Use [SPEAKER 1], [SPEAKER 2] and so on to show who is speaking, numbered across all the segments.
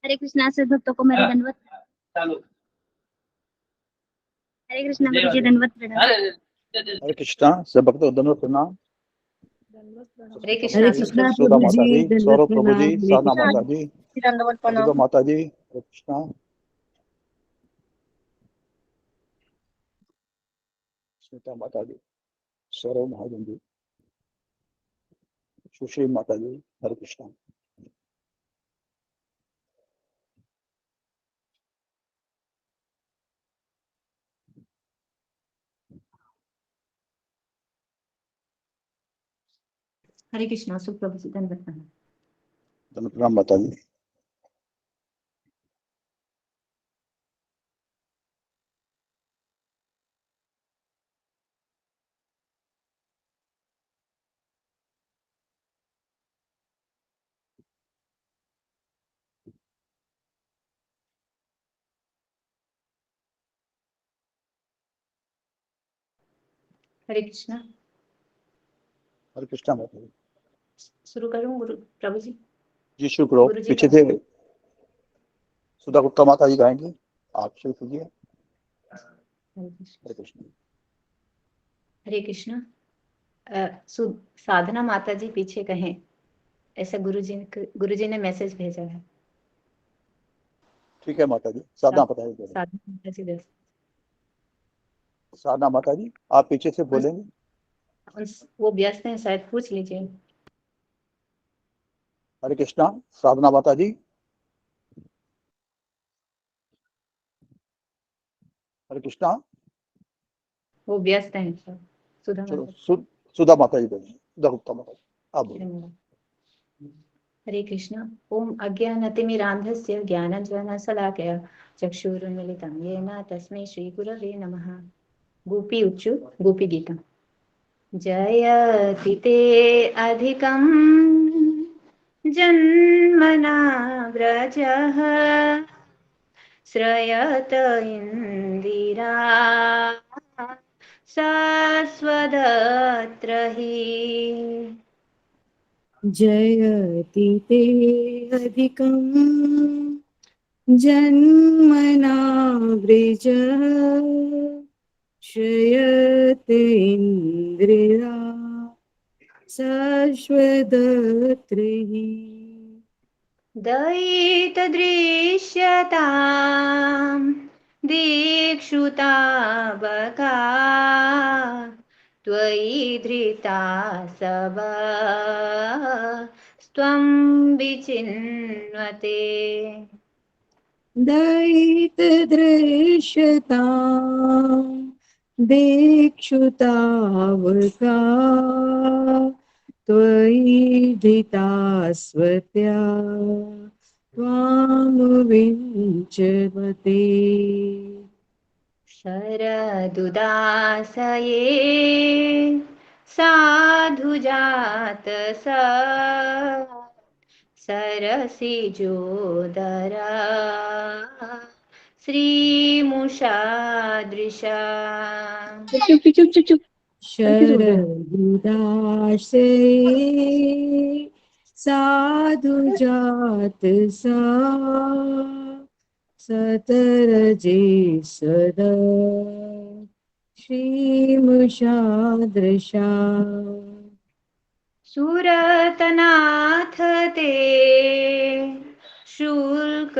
[SPEAKER 1] हरे कृष्णा से भक्तों को मेरे दंडवत। हरे कृष्णा गुरु जी दंडवत प्रणाम।
[SPEAKER 2] हरे कृष्णा सब भक्तों को दंडवत प्रणाम।
[SPEAKER 3] हरे कृष्णा
[SPEAKER 2] सुधा माता जी, सौरभ प्रभु जी, साधना माता जी,
[SPEAKER 1] दंडवत
[SPEAKER 2] प्रतिभा
[SPEAKER 1] प्रणाम।
[SPEAKER 2] माता जी, हरे कृष्णा। स्मिता माता जी, सौरभ महाजन जी, सुश्री माता जी, हरे कृष्णा।
[SPEAKER 3] हरे कृष्णा सुप्रभु जी दंडवत प्रणाम।
[SPEAKER 2] दंडवत प्रणाम माता जी।
[SPEAKER 3] हरे कृष्णा।
[SPEAKER 2] हरे कृष्णा माता जी।
[SPEAKER 3] शुरू करूं गुरु प्रभु जी?
[SPEAKER 2] जी शुरू करो।
[SPEAKER 3] गुरु जी
[SPEAKER 2] पीछे से सुधा गुप्ता माता जी गाएंगे, आप शुरू कीजिए। हरे कृष्ण।
[SPEAKER 3] हरे कृष्णा। साधना माता जी पीछे कहें, ऐसा गुरुजी ने मैसेज भेजा है।
[SPEAKER 2] ठीक है माता जी, साधना माता जी।
[SPEAKER 3] साधना माता जी
[SPEAKER 2] साधना माता जी आप पीछे से बोलेंगे।
[SPEAKER 3] वो व्यस्त हैं शायद, पूछ लीजिए।
[SPEAKER 2] हरे कृष्णा साधना माता जी। हरे कृष्णा।
[SPEAKER 3] वो व्यस्त हैं सर। सुधा
[SPEAKER 2] चलो
[SPEAKER 3] माता
[SPEAKER 2] सुधा माता जी बोलिए। सुधा गुप्ता माता जी आप बोलिए।
[SPEAKER 3] हरे कृष्णा। ओम अज्ञानतिमिरान्धस्य ज्ञानज्ञानशलाकया चक्षुरुन्मीलितं येन तस्मै श्रीगुरवे नमः। गोपी उच्चु गोपी गीतम्। जयति ते अधिकं जन्मना व्रजः श्रयत इन्दिरा शाश्वतत्र हि।
[SPEAKER 4] जयति ते अधिकं जन्मना वृजः श्रयत इन्द्रिया शाश्वतत्र हि।
[SPEAKER 3] दयितदृश्यतां दीक्षुतावका त्वयि धृता सबा त्वं विचिन्वते।
[SPEAKER 4] दयितदृश्यतां दीक्षुतावका त्वयि धृता स्वत्या त्वां विञ्चवते।
[SPEAKER 3] शरदुदासये साधुजात सरसिजोदरा श्रीमुषादृशा।
[SPEAKER 4] शरदुदासे साधुजात सा सतरजे सदा श्रीमुषादृशा।
[SPEAKER 3] सुरतनाथ ते शुल्कदासिका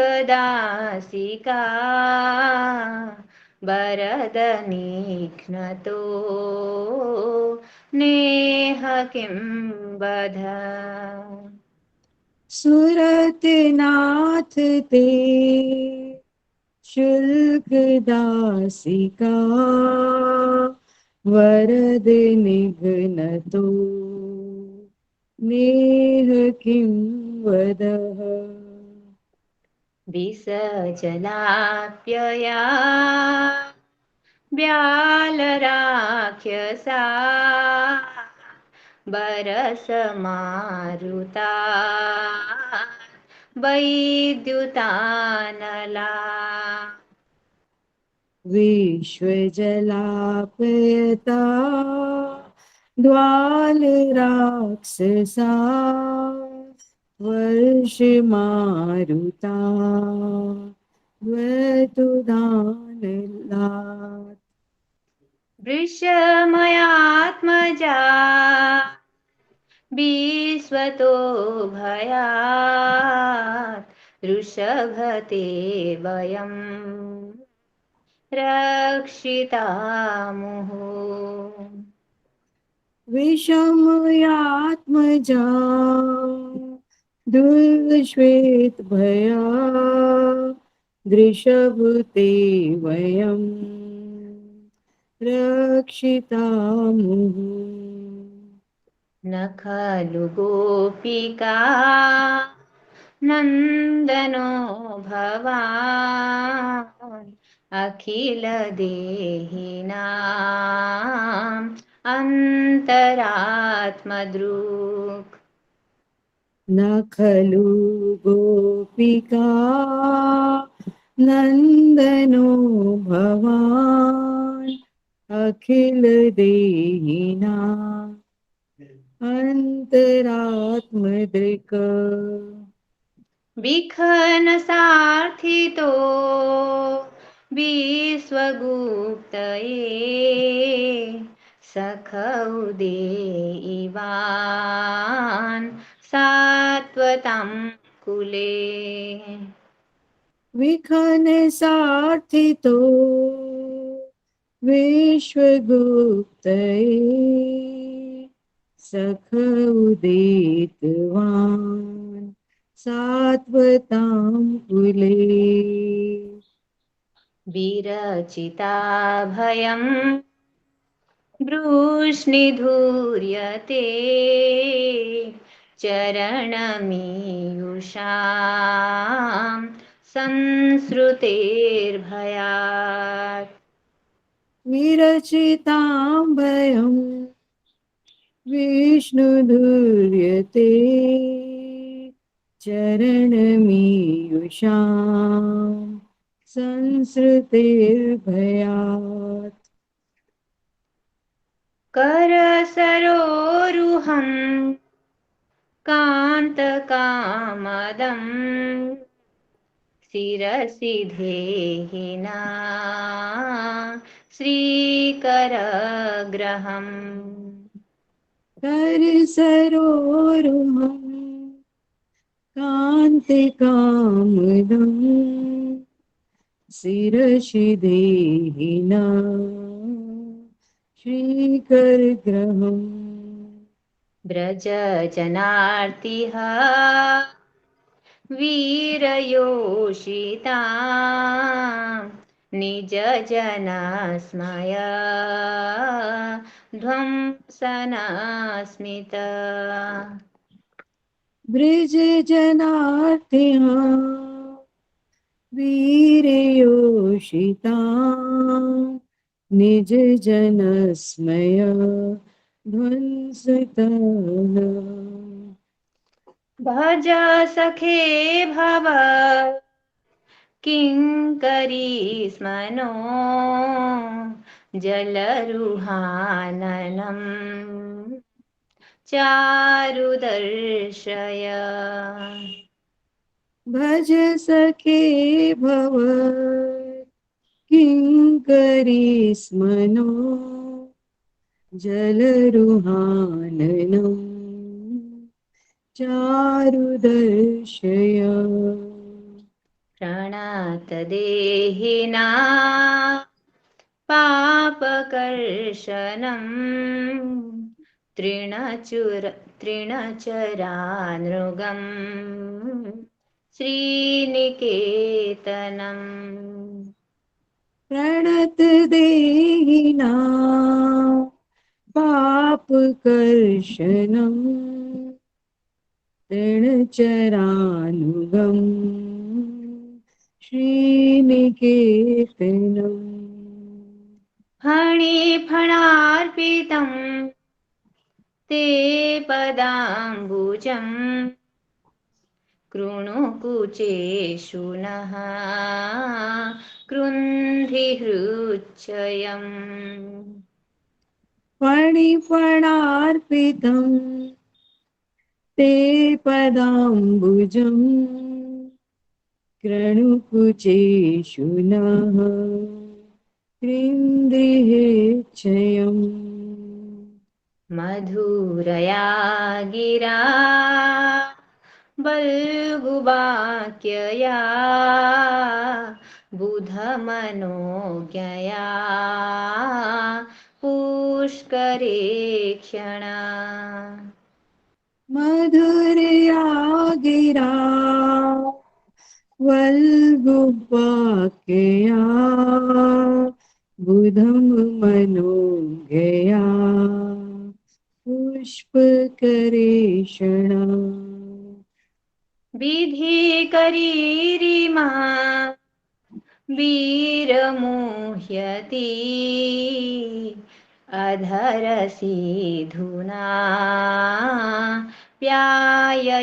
[SPEAKER 3] वरदनिघ्नतो नेह किं वद।
[SPEAKER 4] सुरतनाथ ते शुल्कदासिका वरद निघ्नतो नेह किं वदः।
[SPEAKER 3] विसजलाप्यया व्यालराख्यसा बरसमारुता वैद्युतानला।
[SPEAKER 4] विश्वजलापयता द्वालराक्षसा वर्षमारुता द्वैतुदानलात्
[SPEAKER 3] वृषमयात्मजा विश्वतो भयात् ऋषभते वयं रक्षितामुः।
[SPEAKER 4] विषमयात्मजा दुर्श्वेत भया दृशभूते वयं रक्षितामुः।
[SPEAKER 3] न खलु गोपिका नन्दनो भवान् अखिलदेहिनाम् अन्तरात्मदृक्।
[SPEAKER 4] न खलु गोपिका नन्दनो भवान् अखिलदेहिना अन्तरात्मदृक्।
[SPEAKER 3] विखनसार्थितो विश्वगुप्तये सखौ देवान् सात्वतं कुले।
[SPEAKER 4] विखनसार्थितो विश्वगुप्तये सखौदितवान् सात्वतां कुले।
[SPEAKER 3] विरचिता भयं वृष्णिधूर्यते चरणमीयुषां संसृतेर्भयात्।
[SPEAKER 4] विरचितां भयं विष्णुधूर्यते चरणमीयुषां संसृतेर्भयात्।
[SPEAKER 3] करसरोरुहं कान्तकामदं शिरसि देहिना श्रीकरग्रहम्।
[SPEAKER 4] करसरोरुहं कान्तिकामदं शिरसि देहिना श्रीकरग्रहम्।
[SPEAKER 3] व्रजजनार्तिः वीरयोषिता निजजनस्मय ध्वंसनस्मित।
[SPEAKER 4] ब्रजजनार्तिहा वीरयोषिता निजजनस्मय ध्वंसतः।
[SPEAKER 3] भज सखे भव किङ्करी स्मनो जलरुहाननं चारुदर्शय।
[SPEAKER 4] भज सखे भव किङ्करी स्मनो जलरुहाननं चारुदर्शय।
[SPEAKER 3] प्रणत देहिना पापकर्षणं तृणचरानृगं श्रीनिकेतनम्।
[SPEAKER 4] प्रणत देहिना पापकर्षणं तृणचरानुगं श्रीनिकेतनम्।
[SPEAKER 3] फणिफणार्पितं ते पदाम्बुजं कृणुकुचेषु नः कृन्धिहृच्छयम्।
[SPEAKER 4] फणिफणार्पितं ते पदाम्बुजम् कृणुकुचेषु नः कृन्दिहेच्छयम्
[SPEAKER 3] मधुरया गिरा बल्गुवाक्यया बुधमनोज्ञया पुष्करेक्षणा
[SPEAKER 4] मधुरया गिरा वल्गुवाक्यया बुधं मनोज्ञया पुष्पकरेषणा
[SPEAKER 3] विधिकरीरिमा वीरमुह्यति अधरसिधुना प्याययस्वनः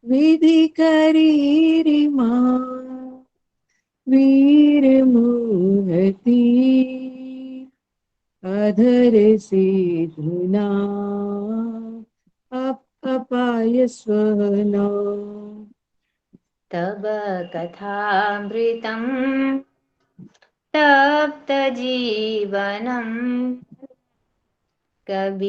[SPEAKER 4] विधिकरीरिमा वीरमुहति अधरसिधुना अपायस्वना
[SPEAKER 3] तव कथामृतं तप्तजीवनम् कविभिरीडितं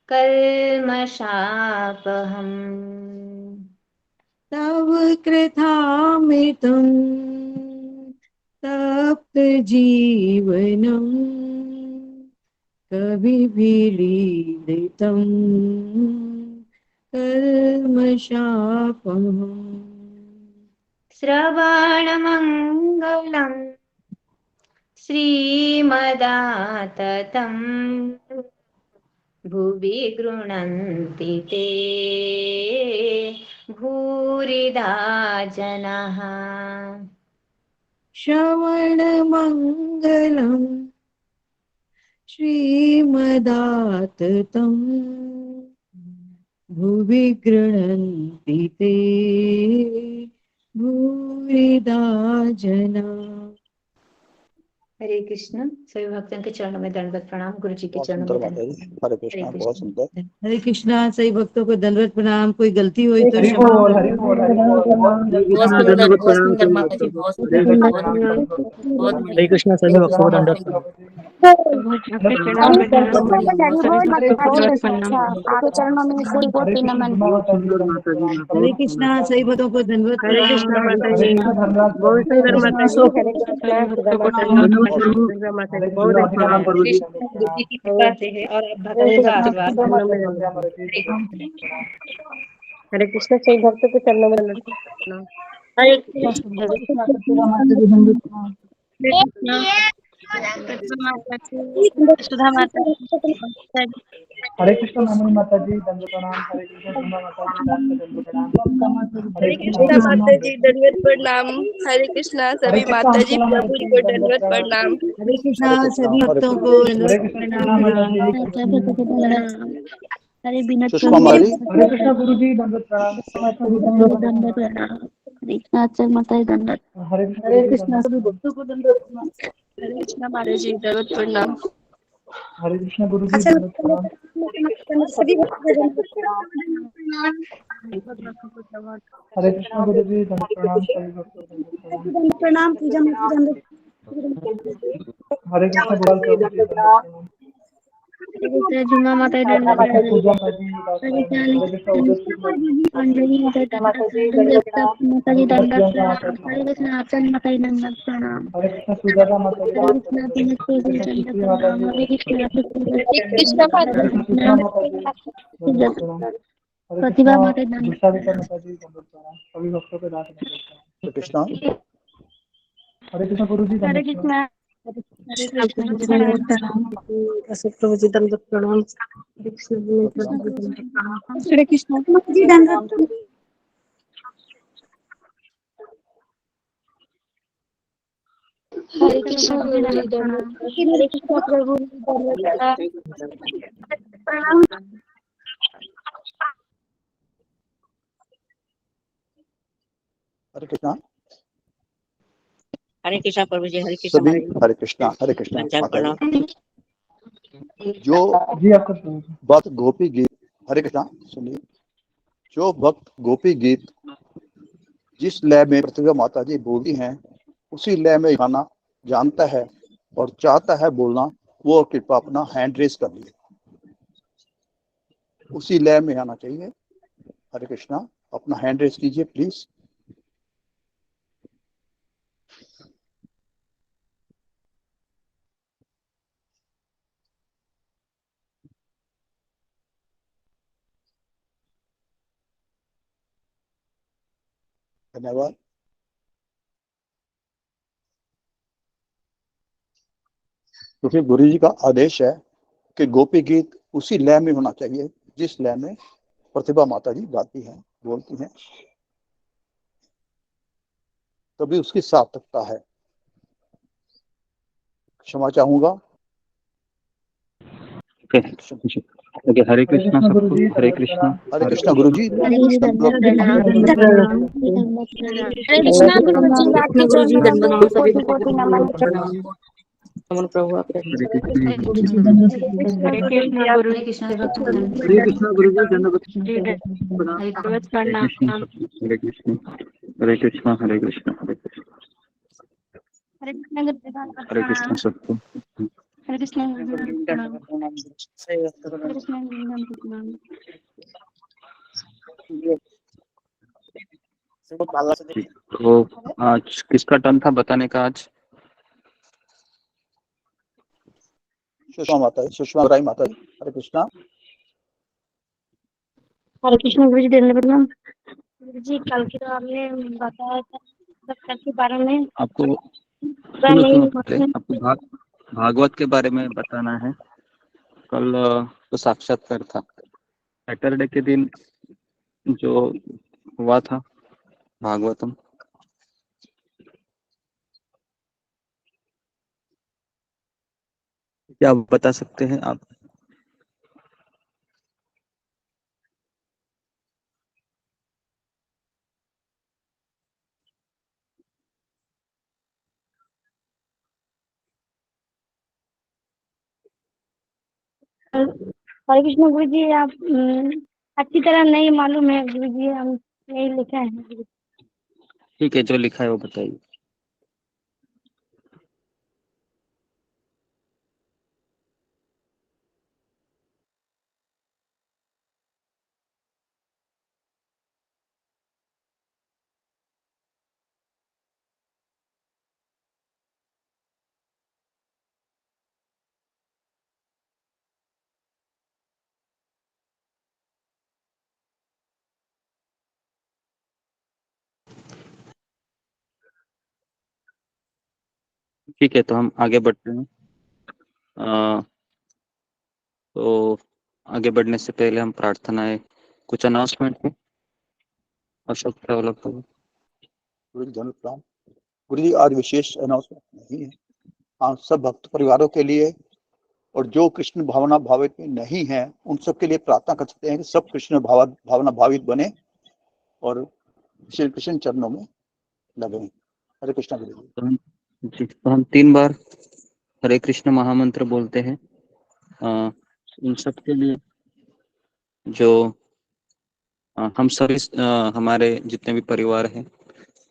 [SPEAKER 3] कल्मषापहम्
[SPEAKER 4] तव कृतामृतं तप्तजीवनम् कविभिरीडितं कल्मषापहम्
[SPEAKER 3] श्रवणमङ्गलम् श्रीमदाततं भुवि गृह्णन्ति ते भूरिदा जनाः
[SPEAKER 4] श्रवणमङ्गलम् श्रीमदाततं भुवि गृह्णन्ति ते भूरिदा जना।
[SPEAKER 3] हरे कृष्ण। सभी भक्तों के चरणों में दंडवत प्रणाम। गुरु जी के
[SPEAKER 2] बहुत
[SPEAKER 3] चरणों
[SPEAKER 2] सुंदर
[SPEAKER 3] में
[SPEAKER 2] माता जी,
[SPEAKER 3] दंडवत।
[SPEAKER 2] हरे कृष्णा, बहुत सुंदर।
[SPEAKER 4] हरे कृष्णा। सही भक्तों को दंडवत प्रणाम। कोई गलती हुई तो
[SPEAKER 5] हरि
[SPEAKER 4] क्षमा
[SPEAKER 5] बोल,
[SPEAKER 4] करें।
[SPEAKER 5] हरि बोल, हरि बोल।
[SPEAKER 6] बहुत सुंदर माता जी, बहुत सुंदर, बहुत बहुत
[SPEAKER 7] हरे कृष्णा सभी भक्तों को दंडवत प्रणाम।
[SPEAKER 1] हरे बोल माता जी, बहुत अच्छा। आपके चरणों में कोटि कोटि नमन।
[SPEAKER 4] हरे कृष्णा। सही भक्तों को दंडवत
[SPEAKER 6] हरे
[SPEAKER 4] प्रणाम।
[SPEAKER 6] कृष्णा माता
[SPEAKER 5] हरे
[SPEAKER 6] जी,
[SPEAKER 5] कृष्ण धर्मराज प्रभु
[SPEAKER 6] बहुत
[SPEAKER 5] जी,
[SPEAKER 6] सुंदर
[SPEAKER 5] हरे
[SPEAKER 6] माता
[SPEAKER 5] कृष्ण।
[SPEAKER 6] जी, सभी भक्तों को दंडवत प्रणाम। दुर्गा माता जी बहुत अच्छी है।
[SPEAKER 5] प्रभु जी,
[SPEAKER 3] कृष्ण
[SPEAKER 5] दंडवत
[SPEAKER 3] गुरु जी
[SPEAKER 5] प्रणाम।
[SPEAKER 3] की कृपा से है और आप भक्तों का आशीर्वाद।
[SPEAKER 6] चरणों में
[SPEAKER 5] जय
[SPEAKER 6] दंडवत।
[SPEAKER 5] माता जी, दंडवत प्रणाम।
[SPEAKER 6] हरे कृष्ण। सभी भक्तों के चरणों में दंडवत प्रणाम। हरे कृष्ण।
[SPEAKER 5] हरे कृष्ण सत्यनारायण माता जी, दंडवत प्रणाम।
[SPEAKER 1] सुधा माता जी,
[SPEAKER 5] हरे कृष्ण नमो माता जी, दंडवत प्रणाम। हरे कृष्ण सुधा माता जी, दंडवत प्रणाम। हरे
[SPEAKER 6] हरे
[SPEAKER 5] कृष्ण
[SPEAKER 6] कृष्ण
[SPEAKER 5] सुधा
[SPEAKER 6] माता जी, दंडवत प्रणाम। हरे कृष्णा
[SPEAKER 5] हरे
[SPEAKER 6] सभी
[SPEAKER 5] कृष्ण
[SPEAKER 6] माता जी,
[SPEAKER 5] अंशुला माता
[SPEAKER 6] प्रभु जी
[SPEAKER 5] जी,
[SPEAKER 6] को
[SPEAKER 5] दंडवत
[SPEAKER 6] दंडवत
[SPEAKER 5] प्रणाम।
[SPEAKER 6] प्रणाम।
[SPEAKER 4] हरे कृष्णा।
[SPEAKER 2] हरे कृष्णा,
[SPEAKER 4] सभी
[SPEAKER 2] हरे
[SPEAKER 4] भक्तों को
[SPEAKER 2] कृष्णा।
[SPEAKER 5] हरे
[SPEAKER 4] दंडवत
[SPEAKER 5] कृष्ण
[SPEAKER 4] प्रणाम।
[SPEAKER 5] सुधा माता जी,
[SPEAKER 1] अच्छा भक्त को प्रणाम। हरे बिनत
[SPEAKER 2] सुषमा
[SPEAKER 1] प्रभु
[SPEAKER 2] मारी,
[SPEAKER 5] हरे कृष्ण गुरु जी, दंडवत प्रणाम। माता जी, दंडवत
[SPEAKER 1] दंडक
[SPEAKER 5] प्रणाम।
[SPEAKER 1] प्रणाम। कृष्णा चल माता जी दंडक।
[SPEAKER 5] हरे कृष्ण गुरु जी, दंडवत
[SPEAKER 4] सभी
[SPEAKER 5] प्रणाम।
[SPEAKER 4] भक्तों को दंडवत प्रणाम।
[SPEAKER 6] हरे कृष्णा माता जी, दंडवत प्रणाम।
[SPEAKER 5] हरे कृष्ण गुरु जी, दंडवत प्रणाम।
[SPEAKER 1] सभी भक्त को दंडक प्रणाम।
[SPEAKER 5] हरे कृष्ण गुरु जी, दंडवत प्रणाम। सभी भक्तों को दंडवत प्रणाम।
[SPEAKER 1] दंडक प्रणाम। पूजा माता दंडक।
[SPEAKER 5] हरे कृष्ण गोपाल प्रभु जी, दंडवत प्रणाम।
[SPEAKER 1] जुमा माता जी
[SPEAKER 5] हरे
[SPEAKER 1] दंडक
[SPEAKER 5] कृष्ण
[SPEAKER 1] प्रणाम।
[SPEAKER 5] पूजा माता जी,
[SPEAKER 1] हरे
[SPEAKER 5] हरे कृष्ण उदय
[SPEAKER 1] अंजलि माता जी दंडक माता जी
[SPEAKER 5] हरे कृष्ण
[SPEAKER 1] दंडक
[SPEAKER 5] प्रियंका माता
[SPEAKER 1] प्रणाम।
[SPEAKER 5] जी,
[SPEAKER 1] हरे कृष्ण आचरण माता जी दंडक प्रणाम।
[SPEAKER 5] हरे कृष्ण सुजाता माता जी,
[SPEAKER 1] हरे कृष्ण बिनत प्रभु
[SPEAKER 5] हरे कृष्ण
[SPEAKER 1] दंडक
[SPEAKER 5] सुश्री माता
[SPEAKER 1] प्रणाम।
[SPEAKER 5] जी,
[SPEAKER 1] हरे कृष्ण
[SPEAKER 3] हरे कृष्ण
[SPEAKER 5] हरे कृष्ण सुषमा माता जी, दंडवत प्रणाम। हरे
[SPEAKER 1] प्रतिभा
[SPEAKER 5] कृष्ण
[SPEAKER 1] माता जी दंडक
[SPEAKER 5] दुष्टाविता
[SPEAKER 1] प्रणाम।
[SPEAKER 5] माता जी, दंडवत प्रणाम। सभी भक्तों को दास दंडवत प्रणाम।
[SPEAKER 2] हरे कृष्णा।
[SPEAKER 5] हरे कृष्ण गुरु जी,
[SPEAKER 1] हरे
[SPEAKER 5] दंडवत प्रणाम।
[SPEAKER 1] कृष्ण। हरे कृष्ण
[SPEAKER 6] प्रभु जी
[SPEAKER 1] दंडक
[SPEAKER 6] दंडवत
[SPEAKER 1] प्रणाम।
[SPEAKER 6] प्रणाम। ऐसे प्रभु जी दंडवत प्रणाम। हरे कृष्ण
[SPEAKER 2] हरे
[SPEAKER 6] प्रभु
[SPEAKER 2] राम,
[SPEAKER 6] जी दंडवत प्रणाम।
[SPEAKER 1] हरे कृष्ण माता जी दंडक।
[SPEAKER 3] हरे
[SPEAKER 1] सभी
[SPEAKER 3] कृष्ण
[SPEAKER 1] भक्त जी
[SPEAKER 3] गुरु जी,
[SPEAKER 1] दंडक
[SPEAKER 3] दंडवत
[SPEAKER 1] प्रणाम।
[SPEAKER 3] प्रणाम।
[SPEAKER 1] हरे कृष्ण प्रभु जी दंडक प्रणाम।
[SPEAKER 2] हरे कृष्णा।
[SPEAKER 6] हरे कृष्णा प्रभु जी, हरे कृष्णा
[SPEAKER 2] सभी
[SPEAKER 6] महाराज
[SPEAKER 2] हरे कृष्णा
[SPEAKER 6] पंचांग
[SPEAKER 2] माता
[SPEAKER 6] प्रणाम।
[SPEAKER 2] जी। जो
[SPEAKER 5] जी आपका प्रभु जी।
[SPEAKER 2] भक्त गोपी गीत, हरे कृष्णा सुनिए, जो भक्त गोपी गीत जिस लय में प्रतिभा माता जी बोलती हैं उसी लय में गाना जानता है और चाहता है बोलना, वो कृपा अपना हैंड रेस कर लिए, उसी लय में आना चाहिए। हरे कृष्णा, अपना हैंड रेस कीजिए प्लीज। धन्यवाद। क्योंकि गुरु जी का आदेश है कि गोपी गीत उसी लय में होना चाहिए जिस लय में प्रतिभा माता जी गाती हैं, बोलती हैं, तभी उसकी सार्थकता है। क्षमा चाहूंगा।
[SPEAKER 7] ओके, हरे कृष्णा
[SPEAKER 5] गुरु
[SPEAKER 7] सबको,
[SPEAKER 5] जी,
[SPEAKER 7] हरे
[SPEAKER 5] दंडवत
[SPEAKER 7] कृष्णा।
[SPEAKER 5] प्रणाम।
[SPEAKER 2] हरे कृष्णा गुरु जी।
[SPEAKER 1] हरे कृष्णा गुरु जी, आपके
[SPEAKER 6] गुरु जी
[SPEAKER 1] चरणों
[SPEAKER 6] दंडवत
[SPEAKER 1] में
[SPEAKER 6] सभी
[SPEAKER 1] कोटि कोटि नमन।
[SPEAKER 6] प्रणाम। नमन प्रभु आप
[SPEAKER 7] हरे कृष्णा
[SPEAKER 5] गुरु जी, दंडवत
[SPEAKER 1] हरे कृष्णा
[SPEAKER 3] हरे
[SPEAKER 1] गुरु जी,
[SPEAKER 3] कृष्णा
[SPEAKER 1] आप
[SPEAKER 3] गुरु जी, कृष्ण भक्त
[SPEAKER 7] हरे कृष्णा गुरु जी, दंडवत प्रणाम।
[SPEAKER 3] हरे कृष्ण
[SPEAKER 7] हरे कृष्णा सबको, हरे कृष्णा, हरे कृष्णा, हरे कृष्णा, हरे कृष्णा,
[SPEAKER 1] हरे कृष्णा गुरु जी, दंडवत
[SPEAKER 7] हरे कृष्णा
[SPEAKER 1] प्रणाम।
[SPEAKER 7] सबको।
[SPEAKER 1] हरे कृष्णा गुरु जी, दंडवत प्रणाम।
[SPEAKER 6] सही वक्त
[SPEAKER 1] हरे कृष्णा गुरु जी, दंडवत प्रणाम।
[SPEAKER 7] तो आज किसका टर्न था बताने का आज?
[SPEAKER 2] सुषमा माता जी, सुषमा राय माता जी, हरे कृष्णा।
[SPEAKER 1] हरे कृष्णा गुरु जी, दंडवत प्रणाम। गुरु जी, कल की तो आपने बताया था सब के बारे में।
[SPEAKER 7] आपको
[SPEAKER 1] पूरा
[SPEAKER 7] सुनो
[SPEAKER 1] नहीं
[SPEAKER 7] सुनो पहले,
[SPEAKER 1] हुआ।
[SPEAKER 7] आपको भागवत के बारे में बताना है। कल तो साक्षात्कार था, सैटरडे के दिन जो हुआ था भागवतम, क्या आप बता सकते हैं आप?
[SPEAKER 1] हरे कृष्ण गुरु जी, आप अच्छी तरह नहीं मालूम है गुरु जी, हम नहीं लिखा है।
[SPEAKER 7] ठीक है, जो लिखा है वो बताइए। ठीक है, तो हम आगे बढ़ते हैं। तो आगे बढ़ने से पहले हम प्रार्थनाएं, कुछ अनाउंसमेंट है अशोक डेवलप करो।
[SPEAKER 2] गुरु जी धन्यवाद प्रणाम। गुरु जी, आज विशेष अनाउंसमेंट नहीं है। हाँ, सब भक्त परिवारों के लिए और जो कृष्ण भावना भावित में नहीं है उन सब के लिए प्रार्थना कर सकते हैं कि सब कृष्ण भावना भावित बने और श्री कृष्ण चरणों में लगे। हरे कृष्णा गुरु जी।
[SPEAKER 7] तो हम 3 बार हरे कृष्ण महामंत्र बोलते हैं उन सब के लिए जो हम सभी हमारे जितने भी परिवार हैं,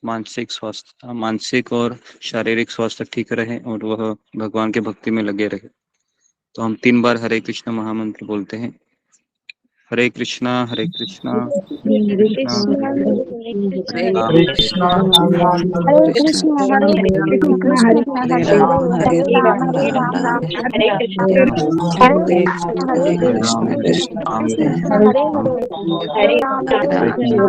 [SPEAKER 7] मानसिक और शारीरिक स्वास्थ्य ठीक रहे और वह भगवान के भक्ति में लगे रहे। तो हम 3 बार हरे कृष्ण महामंत्र बोलते हैं। हरे कृष्णा, हरे कृष्णा, हरे
[SPEAKER 1] हरे
[SPEAKER 7] कृष्णा,
[SPEAKER 1] कृष्णा
[SPEAKER 7] हरे
[SPEAKER 1] हरे
[SPEAKER 7] कृष्णा,
[SPEAKER 1] कृष्णा
[SPEAKER 7] राम
[SPEAKER 5] हरे
[SPEAKER 7] हरे
[SPEAKER 5] कृष्णा,
[SPEAKER 7] राम,
[SPEAKER 5] राम राम,
[SPEAKER 1] हरे
[SPEAKER 5] हरे
[SPEAKER 1] कृष्ण
[SPEAKER 5] कृष्णा,
[SPEAKER 1] हरे कृष्ण कृष्ण हरे हरे हरे राम राम हरे हरे। हरे कृष्ण हरे
[SPEAKER 7] हरे
[SPEAKER 1] कृष्ण
[SPEAKER 7] राम, हरे राम,
[SPEAKER 1] कृष्ण
[SPEAKER 7] हरे
[SPEAKER 1] हरे
[SPEAKER 7] राम,
[SPEAKER 1] हरे हरे राम
[SPEAKER 7] हरे कृष्ण,
[SPEAKER 1] राम
[SPEAKER 7] हरे
[SPEAKER 1] राम
[SPEAKER 7] कृष्ण,
[SPEAKER 1] हरे हरे।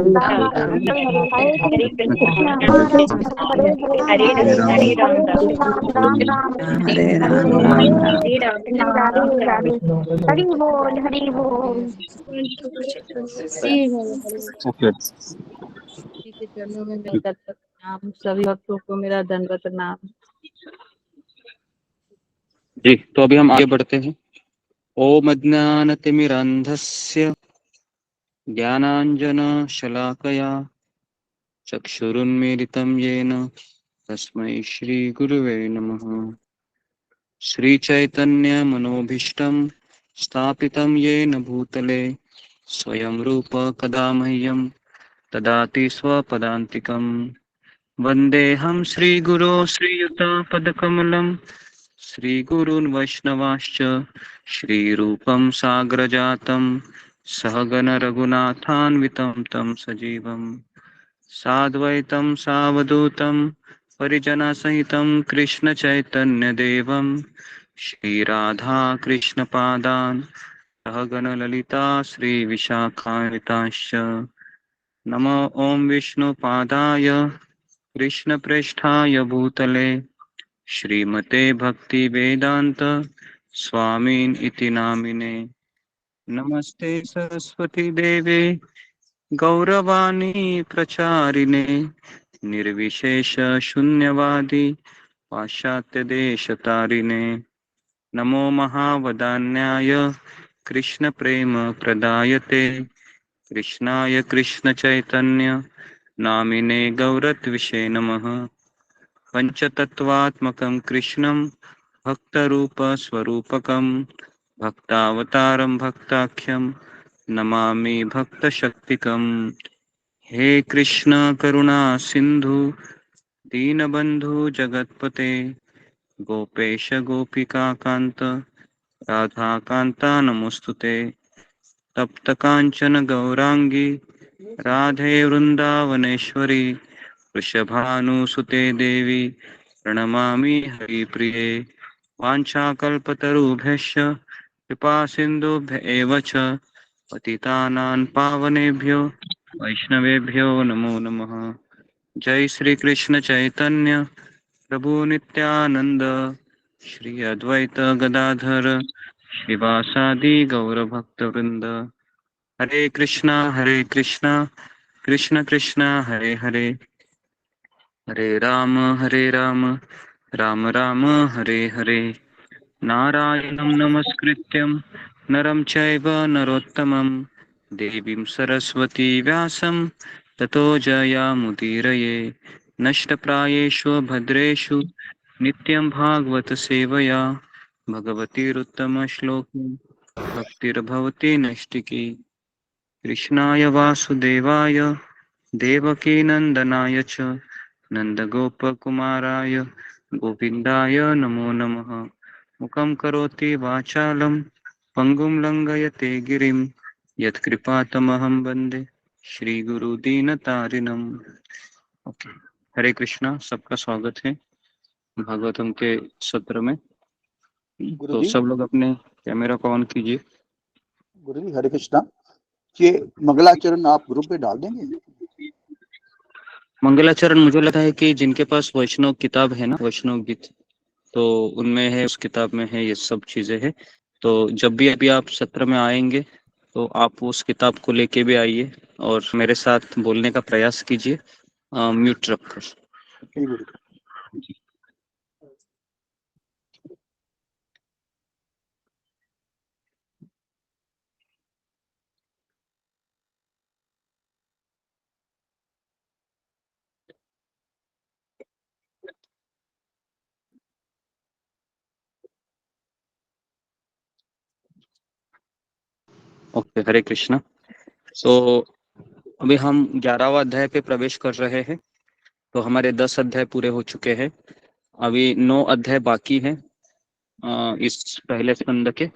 [SPEAKER 1] हरे कृष्ण
[SPEAKER 7] हरे
[SPEAKER 1] हरे
[SPEAKER 7] कृष्ण,
[SPEAKER 1] हरे हरे
[SPEAKER 7] हरे राम,
[SPEAKER 1] हरे हरे राम राम राम हरे हरे हरे राधे राधे। हरि बोल हरि बोल।
[SPEAKER 7] ओके।
[SPEAKER 4] जी के चरणों में मेरा दंडवत प्रणाम, सभी भक्तों को मेरा दंडवत प्रणाम।
[SPEAKER 7] जी, तो अभी हम आगे बढ़ते हैं। ओम अज्ञानतिमिरान्धस्य ज्ञानाञ्जनशलाकया चक्षुरुन्मीलितं येन तस्मै श्री गुरुवे नमः। श्री चैतन्य मनोभीष्टं स्थापितं येन भूतले स्वयं रूप कदा मह्यं ददाति स्वपदान्तिकं। वन्देऽहं श्रीगुरो श्रीयुतापदकमलं श्रीगुरून् वैष्णवांश्च श्रीरूपं साग्रजातं सहगण रघुनाथान्वितं तं सजीवं साद्वैतं सावधूतं परिजनसहितं कृष्ण चैतन्य देवं श्रीराधा कृष्ण पादान् सहगण ललिता श्री विशाखान्वितांश्च। नमो ओम विष्णु पादाय कृष्ण प्रेष्ठाय भूतले श्रीमते भक्ति वेदांत स्वामीन इति नामिने। नमस्ते सरस्वती देवे गौरवाणी प्रचारिणे निर्विशेष शून्यवादी पाश्चात्य देश तारिणे। नमो महावदान्याय कृष्ण प्रेम प्रदायते कृष्णाय कृष्ण चैतन्य नामिने गौरत्विषे नमः। पंचतत्वात्मकं कृष्णं भक्तरूप स्वरूपकं भक्तावतारं भक्ताख्यं नमामि भक्तशक्तिकं। हे कृष्ण करुणा सिंधु दीनबंधु जगतपते गोपेश गोपिका कांत राधा कांता नमोस्तुते। तप्त कांचन गौरांगी राधे वृंदावनेश्वरी वृषभानुसुते देवी प्रणमामि हरिप्रिये। वाञ्छाकल्पतरुभ्यश्च कृपा सिन्धुभ्य एव च पतितानां पावनेभ्यो वैष्णवेभ्यो नमो नमः। जय श्री कृष्ण चैतन्य प्रभु नित्यानंद श्री अद्वैत गदाधर श्रीवासादि गौर भक्त वृंद। हरे कृष्णा कृष्ण कृष्ण हरे हरे हरे राम राम राम हरे हरे। नारायणं नमस्कृत्यं नरं चैव नरोत्तमं देवीं सरस्वती व्यासं ततो जयामुदीरये। नष्टप्रायेषु भद्रेषु नित्यं भागवत सेवया भगवतीरुत्तमश्लोकी भक्तिर्भवति नैष्टिकी। कृष्णाय वासुदेवाय देवकीनन्दनाय च नन्दगोपकुमाराय गोविन्दाय नमो नमः। मुखं करोति वाचालं पङ्गुं लङ्घयते गिरिं यत्कृपातमहं वन्दे श्रीगुरुदीनतारिणम्। ओके, हरे कृष्णा। सबका स्वागत है भागवतम के सत्र में।
[SPEAKER 2] गुरु
[SPEAKER 7] तो
[SPEAKER 2] जी,
[SPEAKER 7] सब लोग अपने कैमरा को ऑन कीजिए।
[SPEAKER 2] गुरु जी हरे कृष्णा। ये मंगलाचरण आप ग्रुप पे डाल देंगे?
[SPEAKER 7] मंगलाचरण मुझे लगता है कि जिनके पास वैष्णव किताब है ना, वैष्णव गीत, तो उनमें है, उस किताब में है, ये सब चीजें हैं। तो जब भी अभी आप सत्र में आएंगे तो आप उस किताब को लेके भी आइए और मेरे साथ बोलने का प्रयास कीजिए म्यूट रखकर।
[SPEAKER 2] जी गुरु।
[SPEAKER 7] ओके, हरे कृष्णा। तो अभी हम 11वां अध्याय पे प्रवेश कर रहे हैं। तो हमारे 10 अध्याय पूरे हो चुके हैं, अभी 9 अध्याय बाकी हैं इस पहले स्कंद के,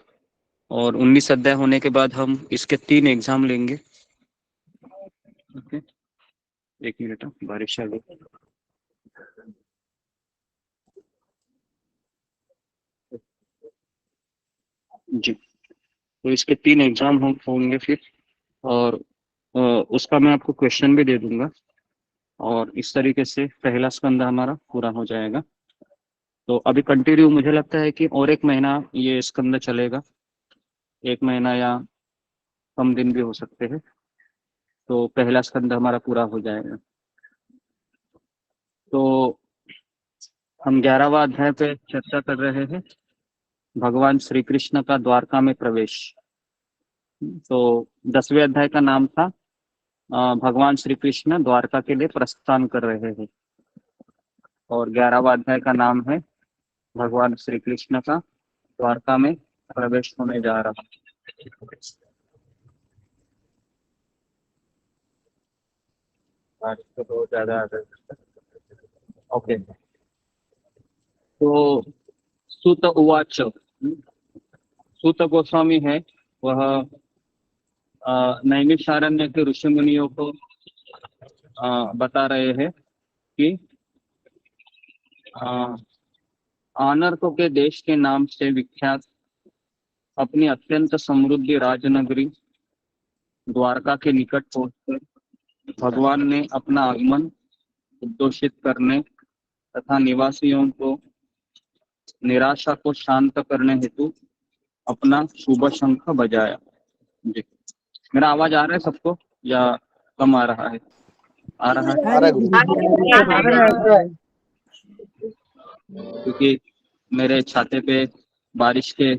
[SPEAKER 7] और 19 अध्याय होने के बाद हम इसके 3 एग्जाम लेंगे। ओके, एक मिनट, बारिश आ गई जी। तो इसके 3 एग्जाम होंगे फिर, और उसका मैं आपको क्वेश्चन भी दे दूंगा, और इस तरीके से पहला स्कंद हमारा पूरा हो जाएगा। तो अभी कंटिन्यू मुझे लगता है कि और 1 महीना ये स्कंद चलेगा, 1 महीना या कम दिन भी हो सकते हैं। तो पहला स्कंद हमारा पूरा हो जाएगा। तो हम 11वां अध्याय पे चर्चा कर रहे हैं, भगवान श्री कृष्ण का द्वारका में प्रवेश। तो 10वें अध्याय का नाम था भगवान श्री कृष्ण द्वारका के लिए प्रस्थान कर रहे हैं। और 11वां अध्याय का नाम है भगवान श्री कृष्ण का द्वारका में प्रवेश होने जा रहा। आज तो बहुत ज्यादा ओके। तो सूत उवाच, सूत गोस्वामी है वह नैमिषारण्य के ऋषि मुनियों को बता रहे हैं कि आनर्कों के देश के नाम से विख्यात अपनी अत्यंत समृद्धि राजनगरी द्वारका के निकट पहुंचकर भगवान ने अपना आगमन उद्घोषित करने तथा निवासियों को निराशा को शांत करने हेतु अपना शुभ शंख बजाया। जी, मेरा आवाज आ रहा है सबको या कम आ रहा है? आ रहा है
[SPEAKER 2] आ रहा है गुरुजी।
[SPEAKER 7] क्योंकि मेरे छाते पे बारिश के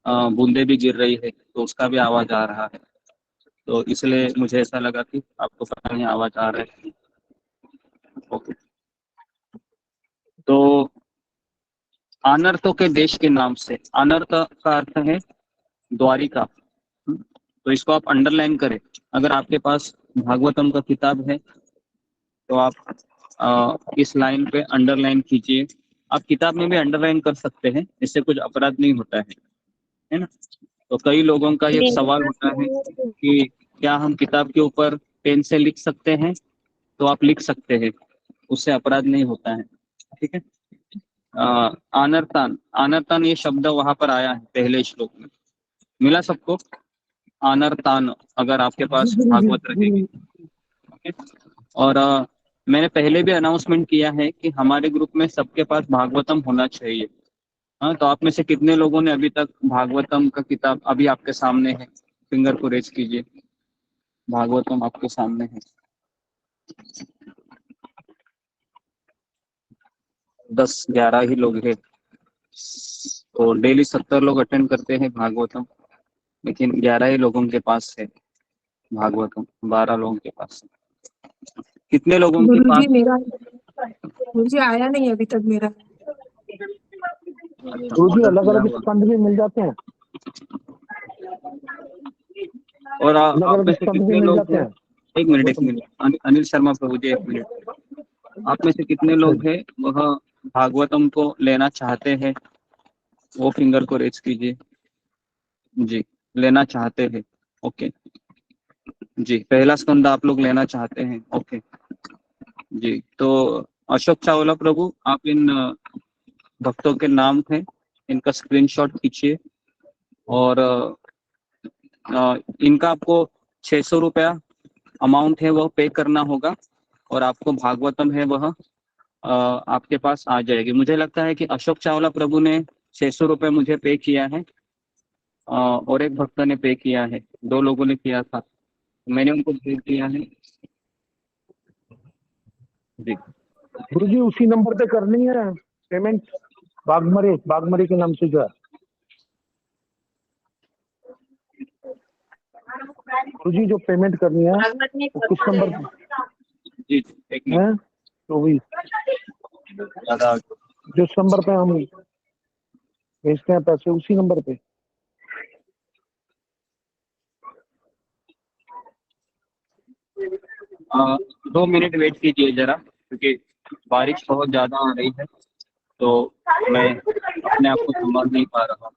[SPEAKER 7] बूंदे भी गिर रही है तो उसका भी आवाज आ रहा है, तो इसलिए मुझे ऐसा लगा कि आपको पता नहीं आवाज आ रहा है। ओके, तो अनर्थों के देश के नाम से, अनर्थ का अर्थ है द्वारिका, तो इसको आप अंडरलाइन करें। अगर आपके पास भागवतम का किताब है तो आप इस लाइन पे अंडरलाइन कीजिए। आप किताब में भी अंडरलाइन कर सकते हैं, इससे कुछ अपराध नहीं होता है ना। तो कई लोगों का ये सवाल होता है कि क्या हम किताब के ऊपर पेन से लिख सकते हैं, तो आप लिख सकते हैं, उससे अपराध नहीं होता है, ठीक है। आनर्तान, आनर्तान ये शब्द वहां पर आया है पहले श्लोक में, मिला सबको आनर्तान अगर आपके पास भागवत रहेगी, ओके। और मैंने पहले भी अनाउंसमेंट किया है कि हमारे ग्रुप में सबके पास भागवतम होना चाहिए। हाँ, तो आप में से कितने लोगों ने अभी तक भागवतम का किताब, अभी आपके सामने है, फिंगर को रेज कीजिए, भागवतम आपके सामने है। 10-11 ही लोग हैं, तो डेली 70 लोग अटेंड करते हैं भागवतम, लेकिन 11 ही लोगों के पास है भागवतम, 12 लोगों के पास है। कितने लोगों के पास?
[SPEAKER 8] मुझे आया नहीं अभी तक मेरा।
[SPEAKER 2] गुरुजी अलग अलग स्कंद भी मिल जाते हैं,
[SPEAKER 7] और आप में से कितने लोग हैं? एक मिनट अनिल शर्मा प्रभु जी, 1 मिनट। आप में से कितने लोग हैं वह भागवतम को लेना चाहते हैं? वो फिंगर को रेज कीजिए। जी, लेना चाहते हैं, ओके जी, पहला स्कंद आप लोग लेना चाहते हैं, ओके जी। तो अशोक चावला प्रभु, आप इन भक्तों के नाम हैं, इनका स्क्रीनशॉट खींचिए और इनका आपको 600 रुपया अमाउंट है वह पे करना होगा और आपको भागवतम है वह आपके पास आ जाएगी। मुझे लगता है कि अशोक चावला प्रभु ने 600 रुपये मुझे पे किया है और एक भक्त ने पे किया है, 2 लोगों ने किया था, मैंने उनको भेज दिया है जी।
[SPEAKER 2] गुरुजी उसी नंबर पे करनी है पेमेंट, बागमरी के नाम से जो है गुरुजी, जो पेमेंट करनी है वो किस नंबर पे?
[SPEAKER 7] जी, एक मिनट,
[SPEAKER 2] तो वही जिस नंबर पे हम भेजते हैं पैसे, उसी नंबर पे।
[SPEAKER 7] 2 मिनट वेट कीजिए जरा, क्योंकि बारिश बहुत ज्यादा आ रही है तो मैं अपने आप को संभाल नहीं पा रहा हूँ।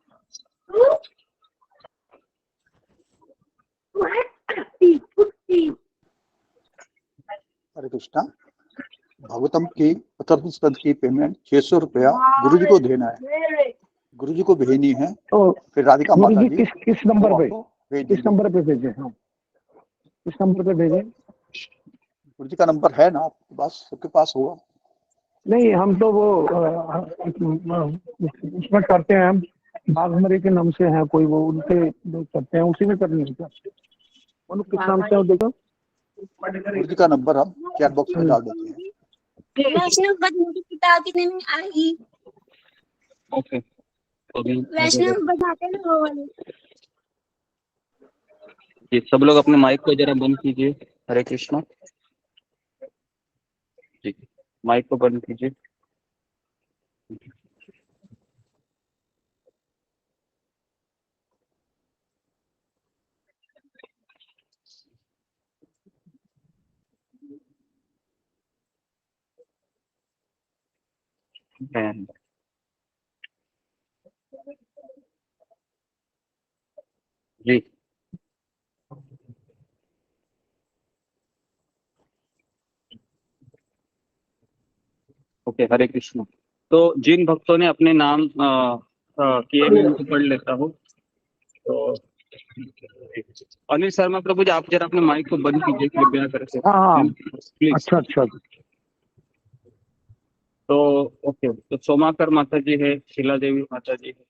[SPEAKER 2] हरे कृष्णा, भागवतम की 35 स्कंद की पेमेंट 600 रुपया गुरुजी को देना है, गुरुजी को भेजनी है। तो फिर राधिका माता जी किस नंबर पे, किस नंबर पे भेजें? हाँ, किस नंबर पे भेजें? गुरुजी का नंबर है ना आपके पास, सबके पास होगा। नहीं, हम तो वो उसमें करते हैं, हम बागमरी के नाम से हैं कोई, वो उनसे करते हैं, उसी में करनी है क्या? किस नाम से देखो, गुरुजी का नंबर हम चैट बॉक्स में डाल देते हैं।
[SPEAKER 8] वैष्णव किताब कितने में आएगी?
[SPEAKER 7] ओके,
[SPEAKER 8] वैष्णव बताते ना वो वाली।
[SPEAKER 7] जी, सब लोग अपने माइक को जरा बंद कीजिए। हरे कृष्णा जी, माइक को बंद कीजिए। है। जी ओके, हरे कृष्ण। तो जिन भक्तों ने अपने नाम किए मैं उनको पढ़ लेता हूँ। तो अनिल शर्मा प्रभु जी, आप जरा अपने माइक को बंद कीजिए कृपया करके।
[SPEAKER 2] हाँ
[SPEAKER 7] प्लीज।
[SPEAKER 2] अच्छा अच्छा।
[SPEAKER 7] तो ओके, तो सोमाकर माता जी है, शीला देवी माता जी है,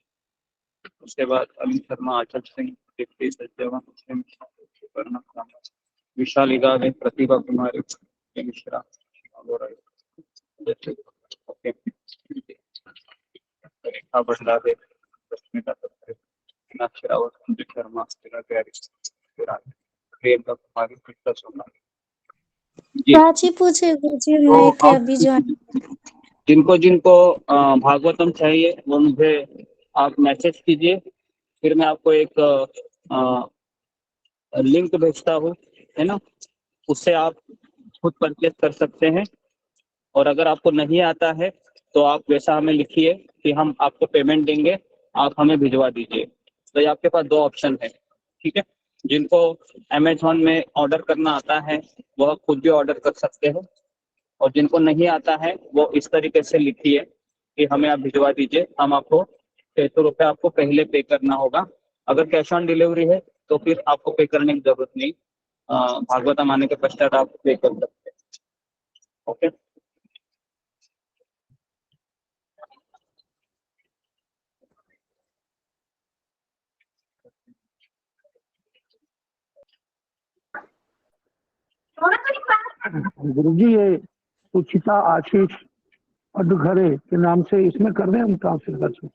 [SPEAKER 7] उसके बाद अनिल शर्मा, आचल सिंह, दीप्ति सचदेवा, विशाल इगावे, प्रतिभा कुमारी, मिश्रा, ओके, रेखा भंडारे, रश्मिका दत्ते, मीनाक्षी रावत, संजय शर्मा, शीला प्यारी, प्रियंका कुमारी, कृष्णा सोनाली। जी,
[SPEAKER 8] प्राची पूछे गुरुजी
[SPEAKER 7] तो
[SPEAKER 8] मैं के
[SPEAKER 7] आप
[SPEAKER 8] अभी ज्वाइन।
[SPEAKER 7] जिनको जिनको भागवतम चाहिए वो मुझे आप मैसेज कीजिए, फिर मैं आपको एक लिंक भेजता हूँ, है ना, उससे आप खुद परचेज कर सकते हैं। और अगर आपको नहीं आता है तो आप वैसा हमें लिखिए कि हम आपको पेमेंट देंगे, आप हमें भिजवा दीजिए। तो ये आपके पास दो ऑप्शन है, ठीक है। जिनको अमेजोन में ऑर्डर करना आता है वह खुद भी ऑर्डर कर सकते हैं, और जिनको नहीं आता है वो इस तरीके से लिखिए कि हमें आप भिजवा दीजिए, हम आपको 600 रुपये आपको पहले पे करना होगा। अगर कैश ऑन डिलीवरी है तो फिर आपको पे करने की जरूरत नहीं, भागवतम आने के पश्चात आप पे कर सकते हैं। ओके,
[SPEAKER 2] गुरु जी ये सुचिता आशीष अडघरे के नाम से इसमें कर दें हम ट्रांसफर।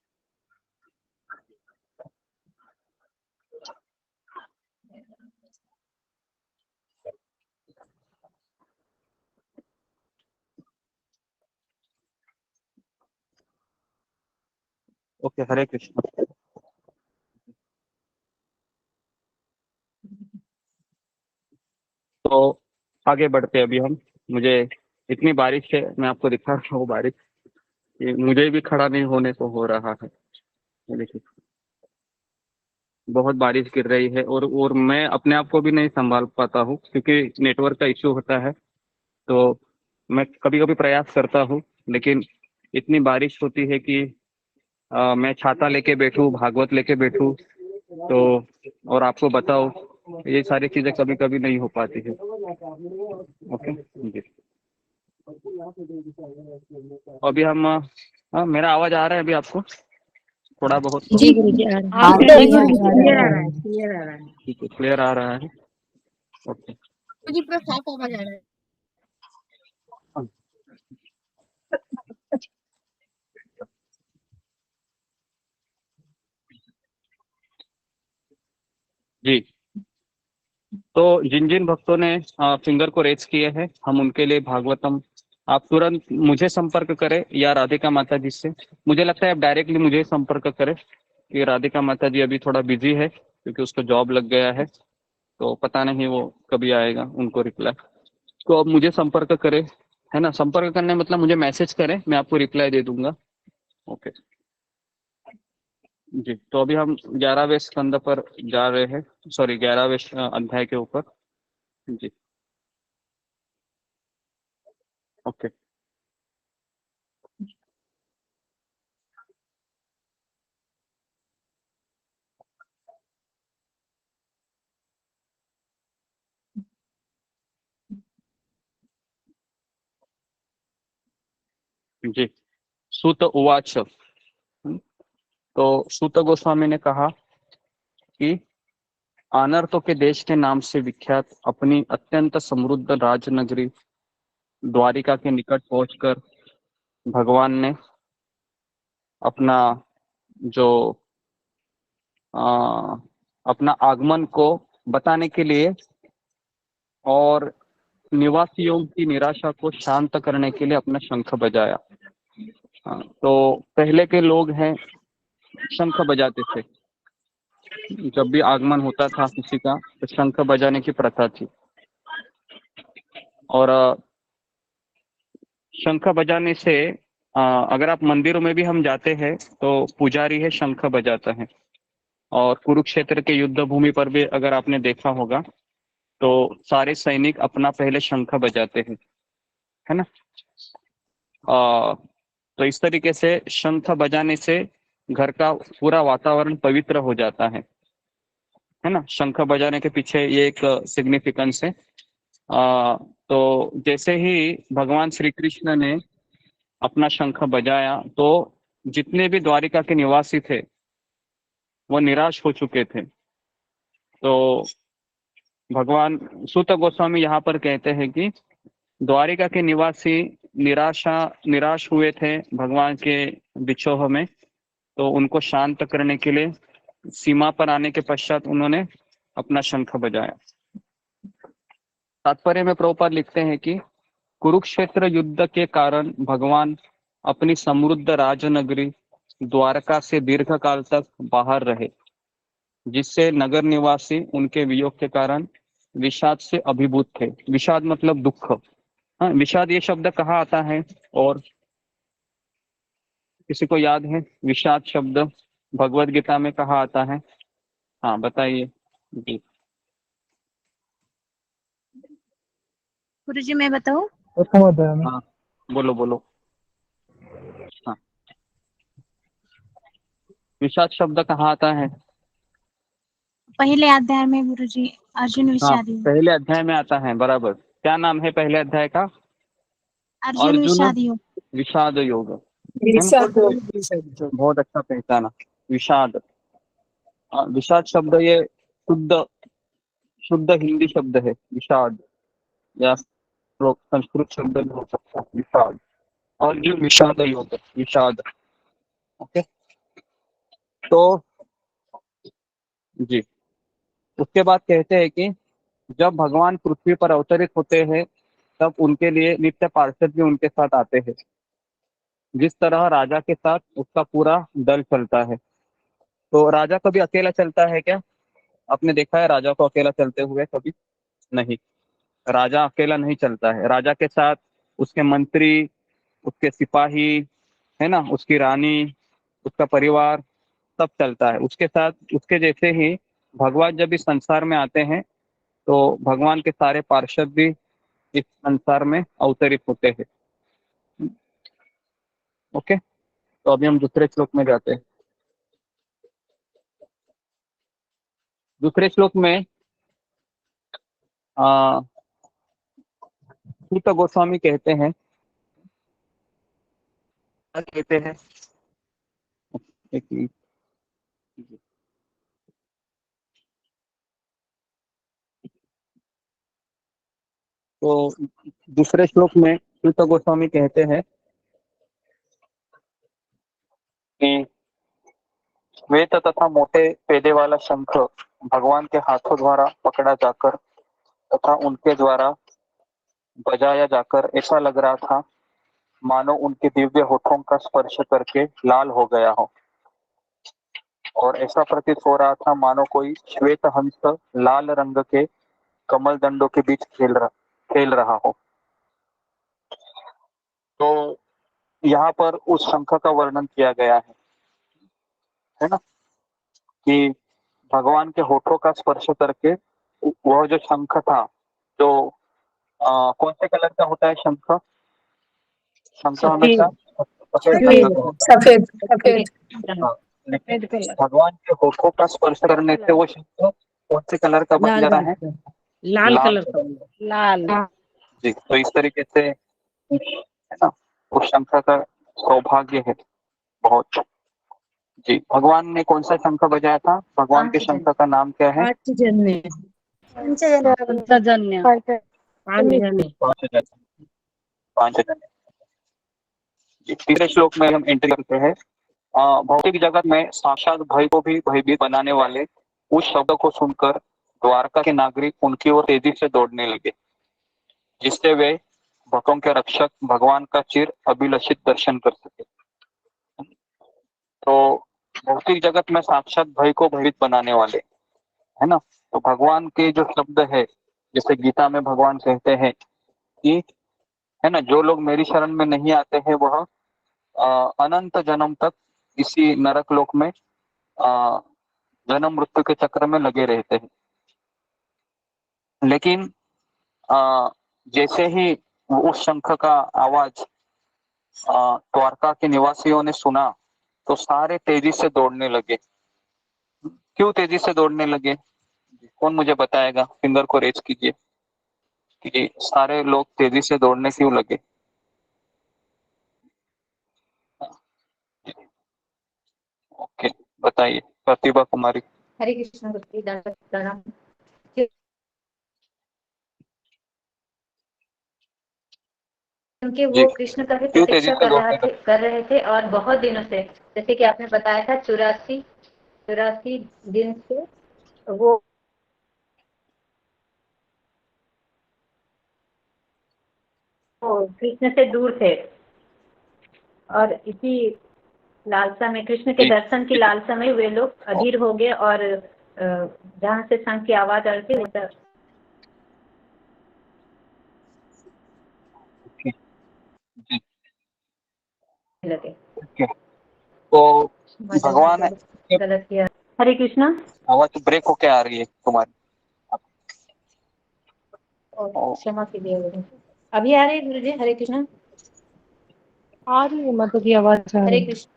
[SPEAKER 7] ओके, हरे कृष्ण। तो आगे बढ़ते अभी हम, मुझे इतनी बारिश है, मैं आपको दिखा रहा हूँ बारिश, ये मुझे भी खड़ा नहीं होने को हो रहा है। ये देखिए बहुत बारिश गिर रही है, और मैं अपने आप को भी नहीं संभाल पाता हूँ क्योंकि नेटवर्क का इश्यू होता है। तो मैं कभी कभी प्रयास करता हूँ, लेकिन इतनी बारिश होती है कि मैं छाता लेके बैठूं, भागवत लेके बैठूं, तो और आपको बताओ ये सारी चीजें कभी कभी नहीं हो पाती है। ओके जी, अभी हम मेरा आवाज आ रहा है अभी आपको थोड़ा बहुत?
[SPEAKER 6] जी गुरुजी आ रहा
[SPEAKER 4] हाँ
[SPEAKER 6] है।
[SPEAKER 4] जी,
[SPEAKER 6] जी गुरुजी आ
[SPEAKER 4] क्लियर आ
[SPEAKER 6] रहा
[SPEAKER 4] रहा
[SPEAKER 6] है।
[SPEAKER 4] है, क्लियर आ रहा है।
[SPEAKER 7] ठीक है, क्लियर आ रहा है। ओके
[SPEAKER 8] मुझे पूरा साफ आवाज आ रहा है।
[SPEAKER 7] जी, तो जिन जिन भक्तों ने फिंगर को रेज किए हैं हम उनके लिए भागवतम, आप तुरंत मुझे संपर्क करें या राधिका माता जी से। मुझे लगता है आप डायरेक्टली मुझे संपर्क करें कि राधिका माता जी अभी थोड़ा बिजी है क्योंकि उसको जॉब लग गया है, तो पता नहीं वो कभी आएगा उनको रिप्लाई। तो अब मुझे संपर्क करें, है ना, संपर्क करने मतलब मुझे मैसेज करें, मैं आपको रिप्लाई दे दूंगा। ओके जी, तो अभी हम 11वें स्कंद पर जा रहे हैं, सॉरी 11वें अध्याय के ऊपर। जी ओके जी। सूत उवाच, तो सूत गोस्वामी ने कहा कि आनर्तों के देश के नाम से विख्यात अपनी अत्यंत समृद्ध राजनगरी द्वारिका के निकट पहुंचकर भगवान ने अपना जो आ, अपना आगमन को बताने के लिए और निवासियों की निराशा को शांत करने के लिए अपना शंख बजाया। तो पहले के लोग हैं शंख बजाते थे, जब भी आगमन होता था किसी का तो शंख बजाने की प्रथा थी, और शंख बजाने से अगर आप मंदिरों में भी हम जाते हैं तो पुजारी है शंख बजाता है, और कुरुक्षेत्र के युद्ध भूमि पर भी अगर आपने देखा होगा तो सारे सैनिक अपना पहले शंख बजाते हैं, है ना। तो इस तरीके से शंख बजाने से घर का पूरा वातावरण पवित्र हो जाता है ना। शंख बजाने के पीछे ये एक सिग्निफिकेंस है। तो जैसे ही भगवान श्री कृष्ण ने अपना शंख बजाया तो जितने भी द्वारिका के निवासी थे वो निराश हो चुके थे। तो भगवान सूत गोस्वामी यहाँ पर कहते हैं कि द्वारिका के निवासी निराश हुए थे भगवान के विछोह में, तो उनको शांत करने के लिए सीमा पर आने के पश्चात उन्होंने अपना शंख बजाया। तात्पर्य में प्रभुपाद लिखते हैं कि कुरुक्षेत्र युद्ध के कारण भगवान अपनी समृद्ध राजनगरी द्वारका से दीर्घ काल तक बाहर रहे, जिससे नगर निवासी उनके वियोग के कारण विषाद से अभिभूत थे। विषाद मतलब दुख। हाँ, विषाद ये शब्द कहाँ आता है और किसी को याद है विषाद शब्द भगवत गीता में कहाँ आता है? हाँ बताइए जी।
[SPEAKER 8] गुरुजी मैं बताऊं?
[SPEAKER 5] प्रथम अध्याय में।
[SPEAKER 7] हाँ बोलो बोलो। हाँ, विषाद शब्द कहाँ आता है?
[SPEAKER 8] पहले अध्याय में गुरुजी, अर्जुन
[SPEAKER 7] हाँ
[SPEAKER 8] विषाद योग।
[SPEAKER 7] पहले अध्याय में आता है, बराबर। क्या नाम है पहले अध्याय का?
[SPEAKER 8] अर्जुन
[SPEAKER 7] अर्जुन
[SPEAKER 8] विषाद योग।
[SPEAKER 7] विषाद योग, है ना? बहुत अच्छा पहचाना, विषाद। विषाद शब्द ये शुद्ध शुद्ध हिंदी शब्द है विषाद, या संस्कृत शब्द भी हो सकता है विषाद। और जो विषाद योग, विषाद। ओके, तो जी उसके बाद कहते हैं कि जब भगवान पृथ्वी पर अवतरित होते हैं तब उनके लिए नित्य पार्षद भी उनके साथ आते हैं। जिस तरह राजा के साथ उसका पूरा दल चलता है। तो राजा कभी अकेला चलता है क्या? आपने देखा है राजा को अकेला चलते हुए? कभी नहीं। राजा अकेला नहीं चलता है, राजा के साथ उसके मंत्री, उसके सिपाही, है ना, उसकी रानी, उसका परिवार सब चलता है उसके साथ। उसके जैसे ही भगवान जब इस संसार में आते हैं तो भगवान के सारे पार्षद भी इस संसार में अवतरित होते हैं। ओके, तो अभी हम दूसरे श्लोक में जाते हैं। दूसरे श्लोक में सूत गोस्वामी कहते हैं, क्या कहते हैं? एक मिनट। तो दूसरे श्लोक में सूत गोस्वामी कहते हैं कि श्वेत तथा मोटे पेदे वाला शंख भगवान के हाथों द्वारा पकड़ा जाकर तथा उनके द्वारा बजाया जाकर ऐसा लग रहा था मानो उनके दिव्य होठों का स्पर्श करके लाल हो गया हो, और ऐसा प्रतीत हो रहा था मानो कोई श्वेत हंस लाल रंग के कमल दंडों के बीच खेल रहा हो। तो यहाँ पर उस शंख का वर्णन किया गया है ना, कि भगवान के होठों का स्पर्श करके वह जो शंख था, जो कौन से कलर का होता है शंख? शंख हमेशा सफेद रंग का होता
[SPEAKER 6] सफेद सफेद
[SPEAKER 7] है। हाँ, लेकिन भगवान के होठों का स्पर्श करने से वो शंख कौन से कलर का बन जा रहा है?
[SPEAKER 6] लाल कलर का।
[SPEAKER 4] लाल।
[SPEAKER 7] जी, तो इस तरीके से है ना, उस शंख का सौभाग्य है बहुत। जी, भगवान ने कौन सा शंख बजाया था? भगवान के शंख का नाम क्या है?
[SPEAKER 6] पांचजन्य
[SPEAKER 4] पंचजन्य।
[SPEAKER 6] पांचजन्य
[SPEAKER 7] पांचजन्य। तीसरे श्लोक में हम एंट्री करते हैं। भौतिक जगत में साक्षात भय को भी भयभीत बनाने वाले उस शब्द को सुनकर द्वारका के नागरिक उनकी ओर तेजी से दौड़ने लगे, जिससे वे भक्तों के रक्षक भगवान का चिर अभिलषित दर्शन कर सके। तो भौतिक जगत में साक्षात भय को भयभीत बनाने वाले, है ना, तो भगवान के जो शब्द है, जैसे गीता में भगवान कहते हैं कि, है ना, जो लोग मेरी शरण में नहीं आते हैं वह अनंत जन्म तक इसी नरक लोक में जन्म मृत्यु के चक्र में लगे रहते हैं। लेकिन जैसे ही उस शंख का आवाज द्वारका के निवासियों ने सुना तो सारे तेजी से दौड़ने लगे। क्यों तेजी से दौड़ने लगे? कौन मुझे बताएगा? फिंगर को रेज कीजिए कि सारे लोग तेजी से दौड़ने क्यों लगे। ओके, बताइए प्रतिभा कुमारी।
[SPEAKER 3] हरे कृष्ण गुरुजी, दंडवत प्रणाम। क्योंकि वो कृष्ण का भी
[SPEAKER 7] क्यों तेजी
[SPEAKER 3] प्रतीक्षा
[SPEAKER 7] से
[SPEAKER 3] कर रहे थे और बहुत दिनों से, जैसे कि आपने बताया था 84 दिन से वो कृष्ण से दूर थे और इसी लालसा में, कृष्ण के दर्शन की लालसा में वे लोग अधीर हो गए और जहाँ से शंख की आवाज आ रही थी वो लगे।
[SPEAKER 7] तो भगवान
[SPEAKER 3] गलत किया। हरे कृष्णा।
[SPEAKER 7] आवाज ब्रेक होके आ रही है तुम्हारी।
[SPEAKER 3] क्षमा कीजिए। अभी आ रही है गुरुजी? हरे कृष्णा।
[SPEAKER 5] आ रही है माता जी आवाज।
[SPEAKER 3] हरे कृष्ण।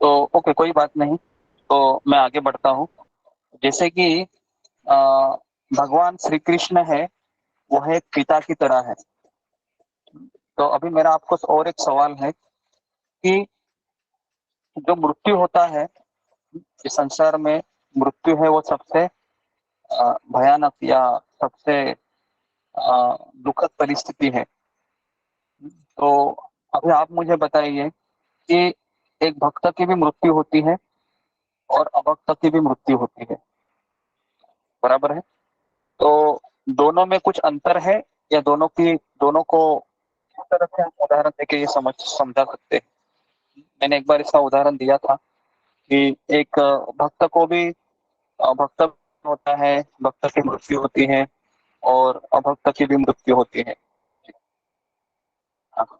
[SPEAKER 7] तो ओके, कोई बात नहीं, तो मैं आगे बढ़ता हूँ। जैसे कि भगवान श्री कृष्ण है, वह एक पिता की तरह है। तो अभी मेरा आपको और एक सवाल है कि जो मृत्यु होता है इस संसार में, मृत्यु है वो सबसे भयानक या सबसे दुखद परिस्थिति है। तो अभी आप मुझे बताइए कि एक भक्त की भी मृत्यु होती है और अभक्त की भी मृत्यु होती है, बराबर है? तो दोनों में कुछ अंतर है या दोनों को किस तरह से हम उदाहरण देके ये समझा सकते हैं? मैंने एक बार इसका उदाहरण दिया था कि एक भक्त को भी भक्त होता है, भक्त की मृत्यु होती है और अभक्त की भी मृत्यु होती है।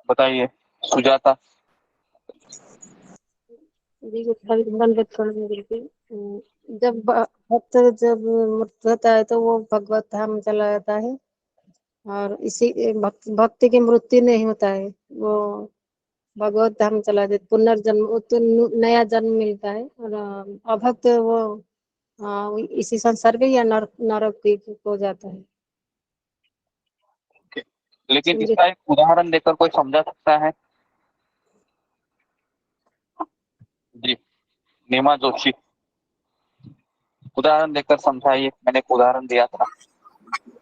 [SPEAKER 7] बताइए सुजाता।
[SPEAKER 6] जी दंडवत प्रणाम गुरुजी। जब भक्त जब मृत्यु होता है तो वो भगवत धाम चला जाता है और इसी भक्ति की मृत्यु नहीं होता है, वो भगवत धाम चला जाता, पुनर्जन्म तो नया जन्म मिलता है। और अभक्त वो इसी संसार में या नरक हो जाता है।
[SPEAKER 7] लेकिन इसका एक उदाहरण देकर कोई समझा सकता है? जी, नीमा जोशी, उदाहरण देकर समझाइए। मैंने एक उदाहरण दिया था।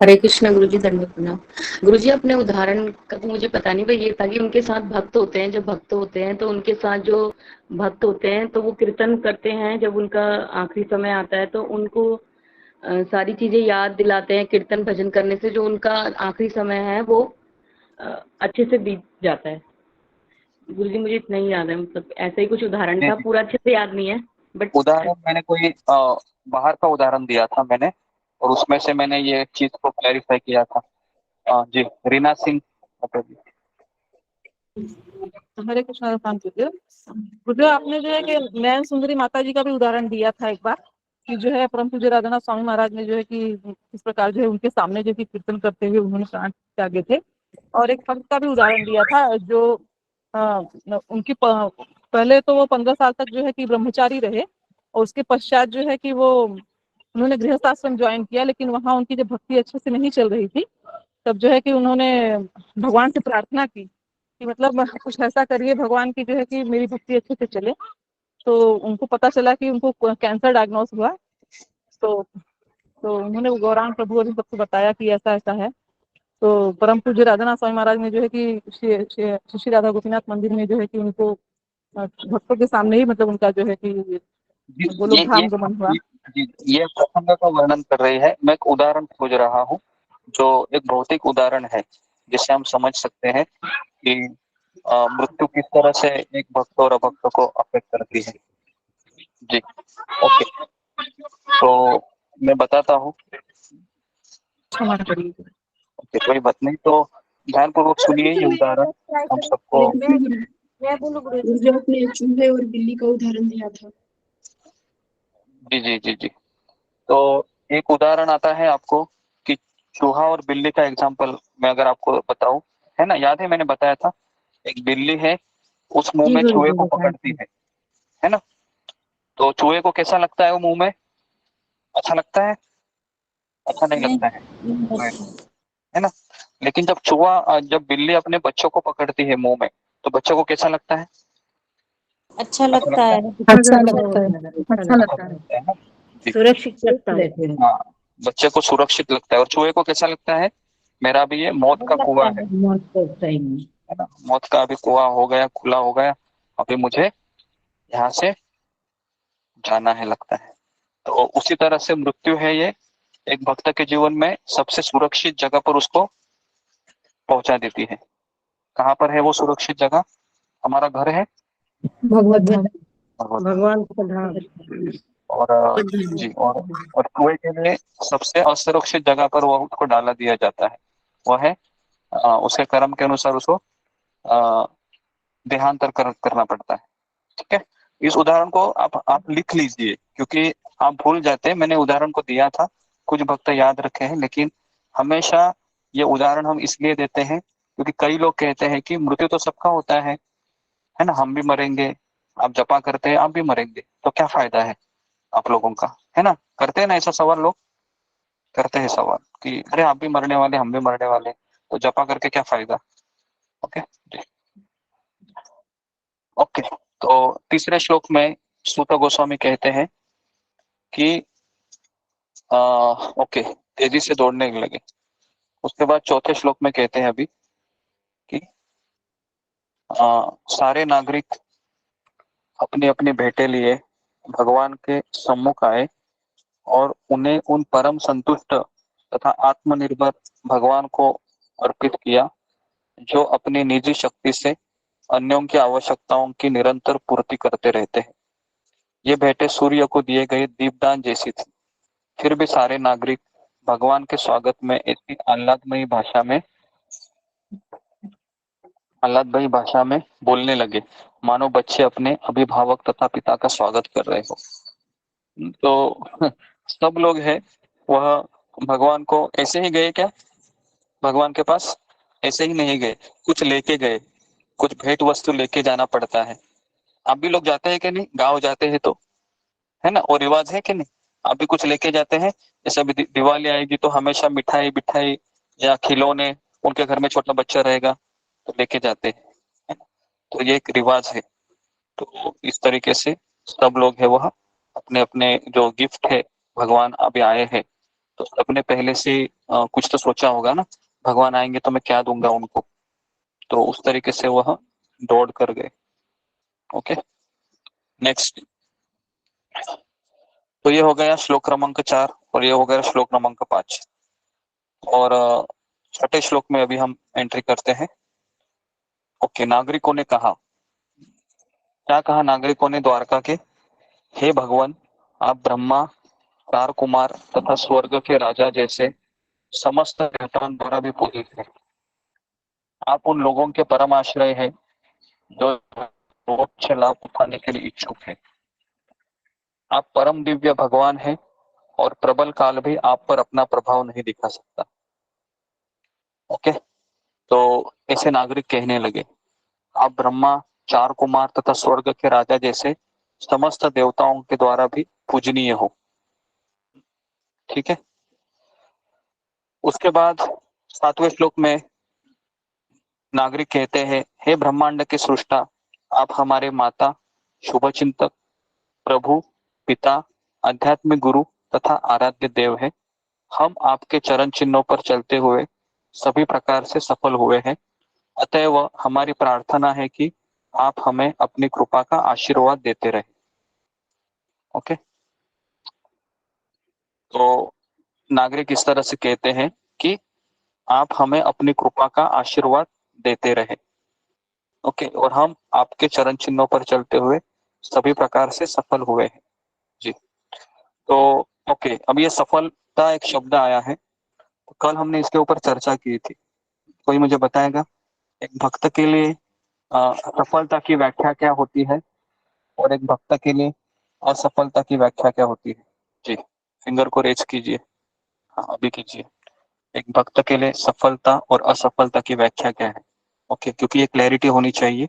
[SPEAKER 9] हरे कृष्ण गुरुजी, दंडवत प्रणाम। गुरुजी अपने उदाहरण का तो मुझे पता नहीं, पर ये था कि उनके साथ भक्त होते हैं, जब भक्त होते हैं तो उनके साथ जो भक्त होते हैं तो वो कीर्तन करते हैं। जब उनका आखिरी समय आता है तो उनको सारी चीजें याद दिलाते हैं। कीर्तन भजन करने से जो उनका आखिरी समय है वो अच्छे से बीत जाता है। गुरुजी मुझे इतना ही याद है, मतलब ऐसा ही कुछ उदाहरण था, पूरा अच्छे से याद नहीं है बट
[SPEAKER 7] उदाहरण मैंने कोई बाहर का उदाहरण दिया था मैंने, और उसमें से मैंने ये चीज को क्लैरिफाई किया था। जी, रीना सिंह।
[SPEAKER 4] हरे कृष्ण गुरुदेव, आपने जो है कि नयन सुंदरी माता जी का भी उदाहरण दिया था एक बार कि जो है परम पूज्य राधानाथ स्वामी महाराज ने जो है कि इस प्रकार जो है उनके सामने जो कि कीर्तन करते हुए उन्होंने प्राण त्यागे थे। और एक भक्त का भी उदाहरण दिया था जो उनकी पहले तो वो 15 साल तक जो है कि ब्रह्मचारी रहे और उसके पश्चात जो है कि वो उन्होंने गृहस्थाश्रम ज्वाइन किया, लेकिन वहां उनकी जब भक्ति अच्छे से नहीं चल रही थी तब जो है कि उन्होंने भगवान से प्रार्थना की कि मतलब कुछ ऐसा करिए भगवान की जो है कि मेरी भक्ति अच्छे से चले। तो उनको पता चला कि उनको कैंसर डायग्नोस हुआ। तो उन्होंने गौरांग प्रभु और सबको बताया कि ऐसा ऐसा है। तो परम पूज्य राधानाथ स्वामी महाराज ने जो है कि श्री राधा गोपीनाथ मंदिर में जो है कि उनको भक्तों के सामने ही मतलब उनका जो है कि गोलोक धाम गमन हुआ।
[SPEAKER 7] ये प्रसंग का वर्णन कर रही है, मैं एक उदाहरण खोज रहा हूँ जो एक भौतिक उदाहरण है जिससे हम समझ सकते हैं कि मृत्यु किस तरह से एक भक्त और अभक्त को अफेक्ट करती है। जी, ओके, तो मैं बताता हूँ। ओके, कोई बात नहीं। तो ध्यानपूर्वक सुनिए ये उदाहरण हम सबको।
[SPEAKER 6] मैं बोलूं गुरुजी, जो आपने चूहे और बिल्ली का उदाहरण दिया था।
[SPEAKER 7] जी जी जी जी। तो एक उदाहरण आता है आपको कि चूहा और बिल्ली का एग्जाम्पल मैं अगर आपको बताऊं, है ना, याद है मैंने बताया था, एक बिल्ली है, उस मुंह
[SPEAKER 6] जी
[SPEAKER 7] में चूहे
[SPEAKER 6] गुरुजी
[SPEAKER 7] को
[SPEAKER 6] बताया।
[SPEAKER 7] पकड़ती है ना। तो चूहे को कैसा लगता है वो मुंह में? अच्छा लगता है? अच्छा नहीं लगता है, है ना। लेकिन जब बिल्ली अपने बच्चों को पकड़ती है मुंह में, तो बच्चों को कैसा लगता है?
[SPEAKER 6] अच्छा
[SPEAKER 7] अच्छा
[SPEAKER 6] लगता
[SPEAKER 7] लगता
[SPEAKER 6] है।
[SPEAKER 7] है,
[SPEAKER 4] अच्छा लगता है, अच्छा लगता है,
[SPEAKER 7] है ना जी।
[SPEAKER 6] सुरक्षित लगता है।
[SPEAKER 7] हाँ, बच्चे को सुरक्षित लगता है। और चूहे को कैसा लगता है? मेरा भी ये मौत का कुआं है ना, मौत का अभी कुआं हो गया, खुला हो गया, अभी मुझे यहाँ से जाना है लगता है। तो उसी तरह से मृत्यु है ये एक भक्त के जीवन में सबसे सुरक्षित जगह पर उसको पहुंचा देती है। कहाँ पर है वो सुरक्षित जगह? हमारा घर है
[SPEAKER 4] भगवत धाम।
[SPEAKER 7] भगवत।
[SPEAKER 6] भगवान का धाम।
[SPEAKER 7] और जी, और कुएं के लिए सबसे असुरक्षित जगह पर वो उसको डाला दिया जाता है, वह है उसके कर्म के अनुसार उसको अ, देहांतर करना पड़ता है। ठीक है, इस उदाहरण को आप लिख लीजिए, क्योंकि आप भूल जाते हैं। मैंने उदाहरण को दिया था, कुछ भक्त याद रखे हैं, लेकिन हमेशा ये उदाहरण हम इसलिए देते हैं क्योंकि कई लोग कहते हैं कि मृत्यु तो सबका होता है ना, हम भी मरेंगे, आप जपा करते हैं आप भी मरेंगे, तो क्या फायदा है आप लोगों का, है ना। करते हैं ना ऐसा सवाल, लोग करते हैं सवाल कि अरे आप भी मरने वाले हम भी मरने वाले, तो जपा करके क्या फायदा। ओके जी। ओके, तो तीसरे श्लोक में सूत गोस्वामी कहते हैं कि ओके, तेजी से दौड़ने लगे। उसके बाद चौथे श्लोक में कहते हैं अभी कि सारे नागरिक अपनी अपनी भेंटें लिए भगवान के सम्मुख आए और उन्हें उन परम संतुष्ट तथा आत्मनिर्भर भगवान को अर्पित किया, जो अपनी निजी शक्ति से अन्यों की आवश्यकताओं की निरंतर पूर्ति करते रहते हैं। ये भेंटें सूर्य को दिए गए दीपदान जैसी थी। फिर भी सारे नागरिक भगवान के स्वागत में ऐसी आह्लादमयी भाषा में बोलने लगे, मानो बच्चे अपने अभिभावक तथा पिता का स्वागत कर रहे हो। तो सब लोग हैं वह भगवान को ऐसे ही गए क्या? भगवान के पास ऐसे ही नहीं गए, कुछ लेके गए, कुछ भेंट वस्तु लेके जाना पड़ता है। आप भी लोग जाते हैं कि नहीं? गांव जाते हैं तो, है ना, और रिवाज है कि नहीं? आप भी कुछ लेके जाते हैं। जैसे अभी दिवाली आएगी तो हमेशा मिठाई बिठाई या खिलौने, उनके घर में छोटा बच्चा रहेगा तो लेके जाते हैं, है ना? तो ये एक रिवाज है। तो इस तरीके से सब लोग है वह अपने अपने जो गिफ्ट है, भगवान अभी आए हैं तो सबने पहले से कुछ तो सोचा होगा ना, भगवान आएंगे तो मैं क्या दूंगा उनको। तो उस तरीके से वह दौड़ कर गए। Okay, next. तो ये हो गया श्लोक क्रमांक 4 और ये हो गया श्लोक क्रमांक 5। और छठे श्लोक में अभी हम एंट्री करते हैं। ओके, नागरिकों ने कहा, क्या कहा नागरिकों ने द्वारका के? हे भगवान, आप ब्रह्मा, चार कुमार तथा स्वर्ग के राजा जैसे समस्त देवताओं द्वारा भी पूजित है। आप उन लोगों के परम आश्रय है जो मोक्ष लाभ उठाने के लिए इच्छुक है। आप परम दिव्य भगवान हैं और प्रबल काल भी आप पर अपना प्रभाव नहीं दिखा सकता। ओके, तो ऐसे नागरिक कहने लगे, आप ब्रह्मा, चार कुमार तथा स्वर्ग के राजा जैसे समस्त देवताओं के द्वारा भी पूजनीय हो। ठीक है, उसके बाद 7वें श्लोक में नागरिक कहते हैं, हे ब्रह्मांड के सृष्टा, आप हमारे माता, शुभ चिंतक, प्रभु, पिता, आध्यात्मिक गुरु तथा आराध्य देव है। हम आपके चरण चिन्हों पर चलते हुए सभी प्रकार से सफल हुए हैं। अतएव हमारी प्रार्थना है कि आप हमें अपनी कृपा का आशीर्वाद देते रहे। ओके, तो नागरिक इस तरह से कहते हैं कि आप हमें अपनी कृपा का आशीर्वाद देते रहे। ओके, और हम आपके चरण चिन्हों पर चलते हुए सभी प्रकार से सफल हुए हैं। जी, तो ओके, अब ये सफलता एक शब्द आया है, तो कल हमने इसके ऊपर चर्चा की थी कोई मुझे बताएगा एक भक्त के लिए सफलता की व्याख्या क्या होती है और एक भक्त के लिए असफलता की व्याख्या क्या होती है? जी, फिंगर को रेज कीजिए। हाँ, अभी कीजिए। एक भक्त के लिए सफलता और असफलता की व्याख्या क्या है? ओके, क्योंकि ये क्लैरिटी होनी चाहिए।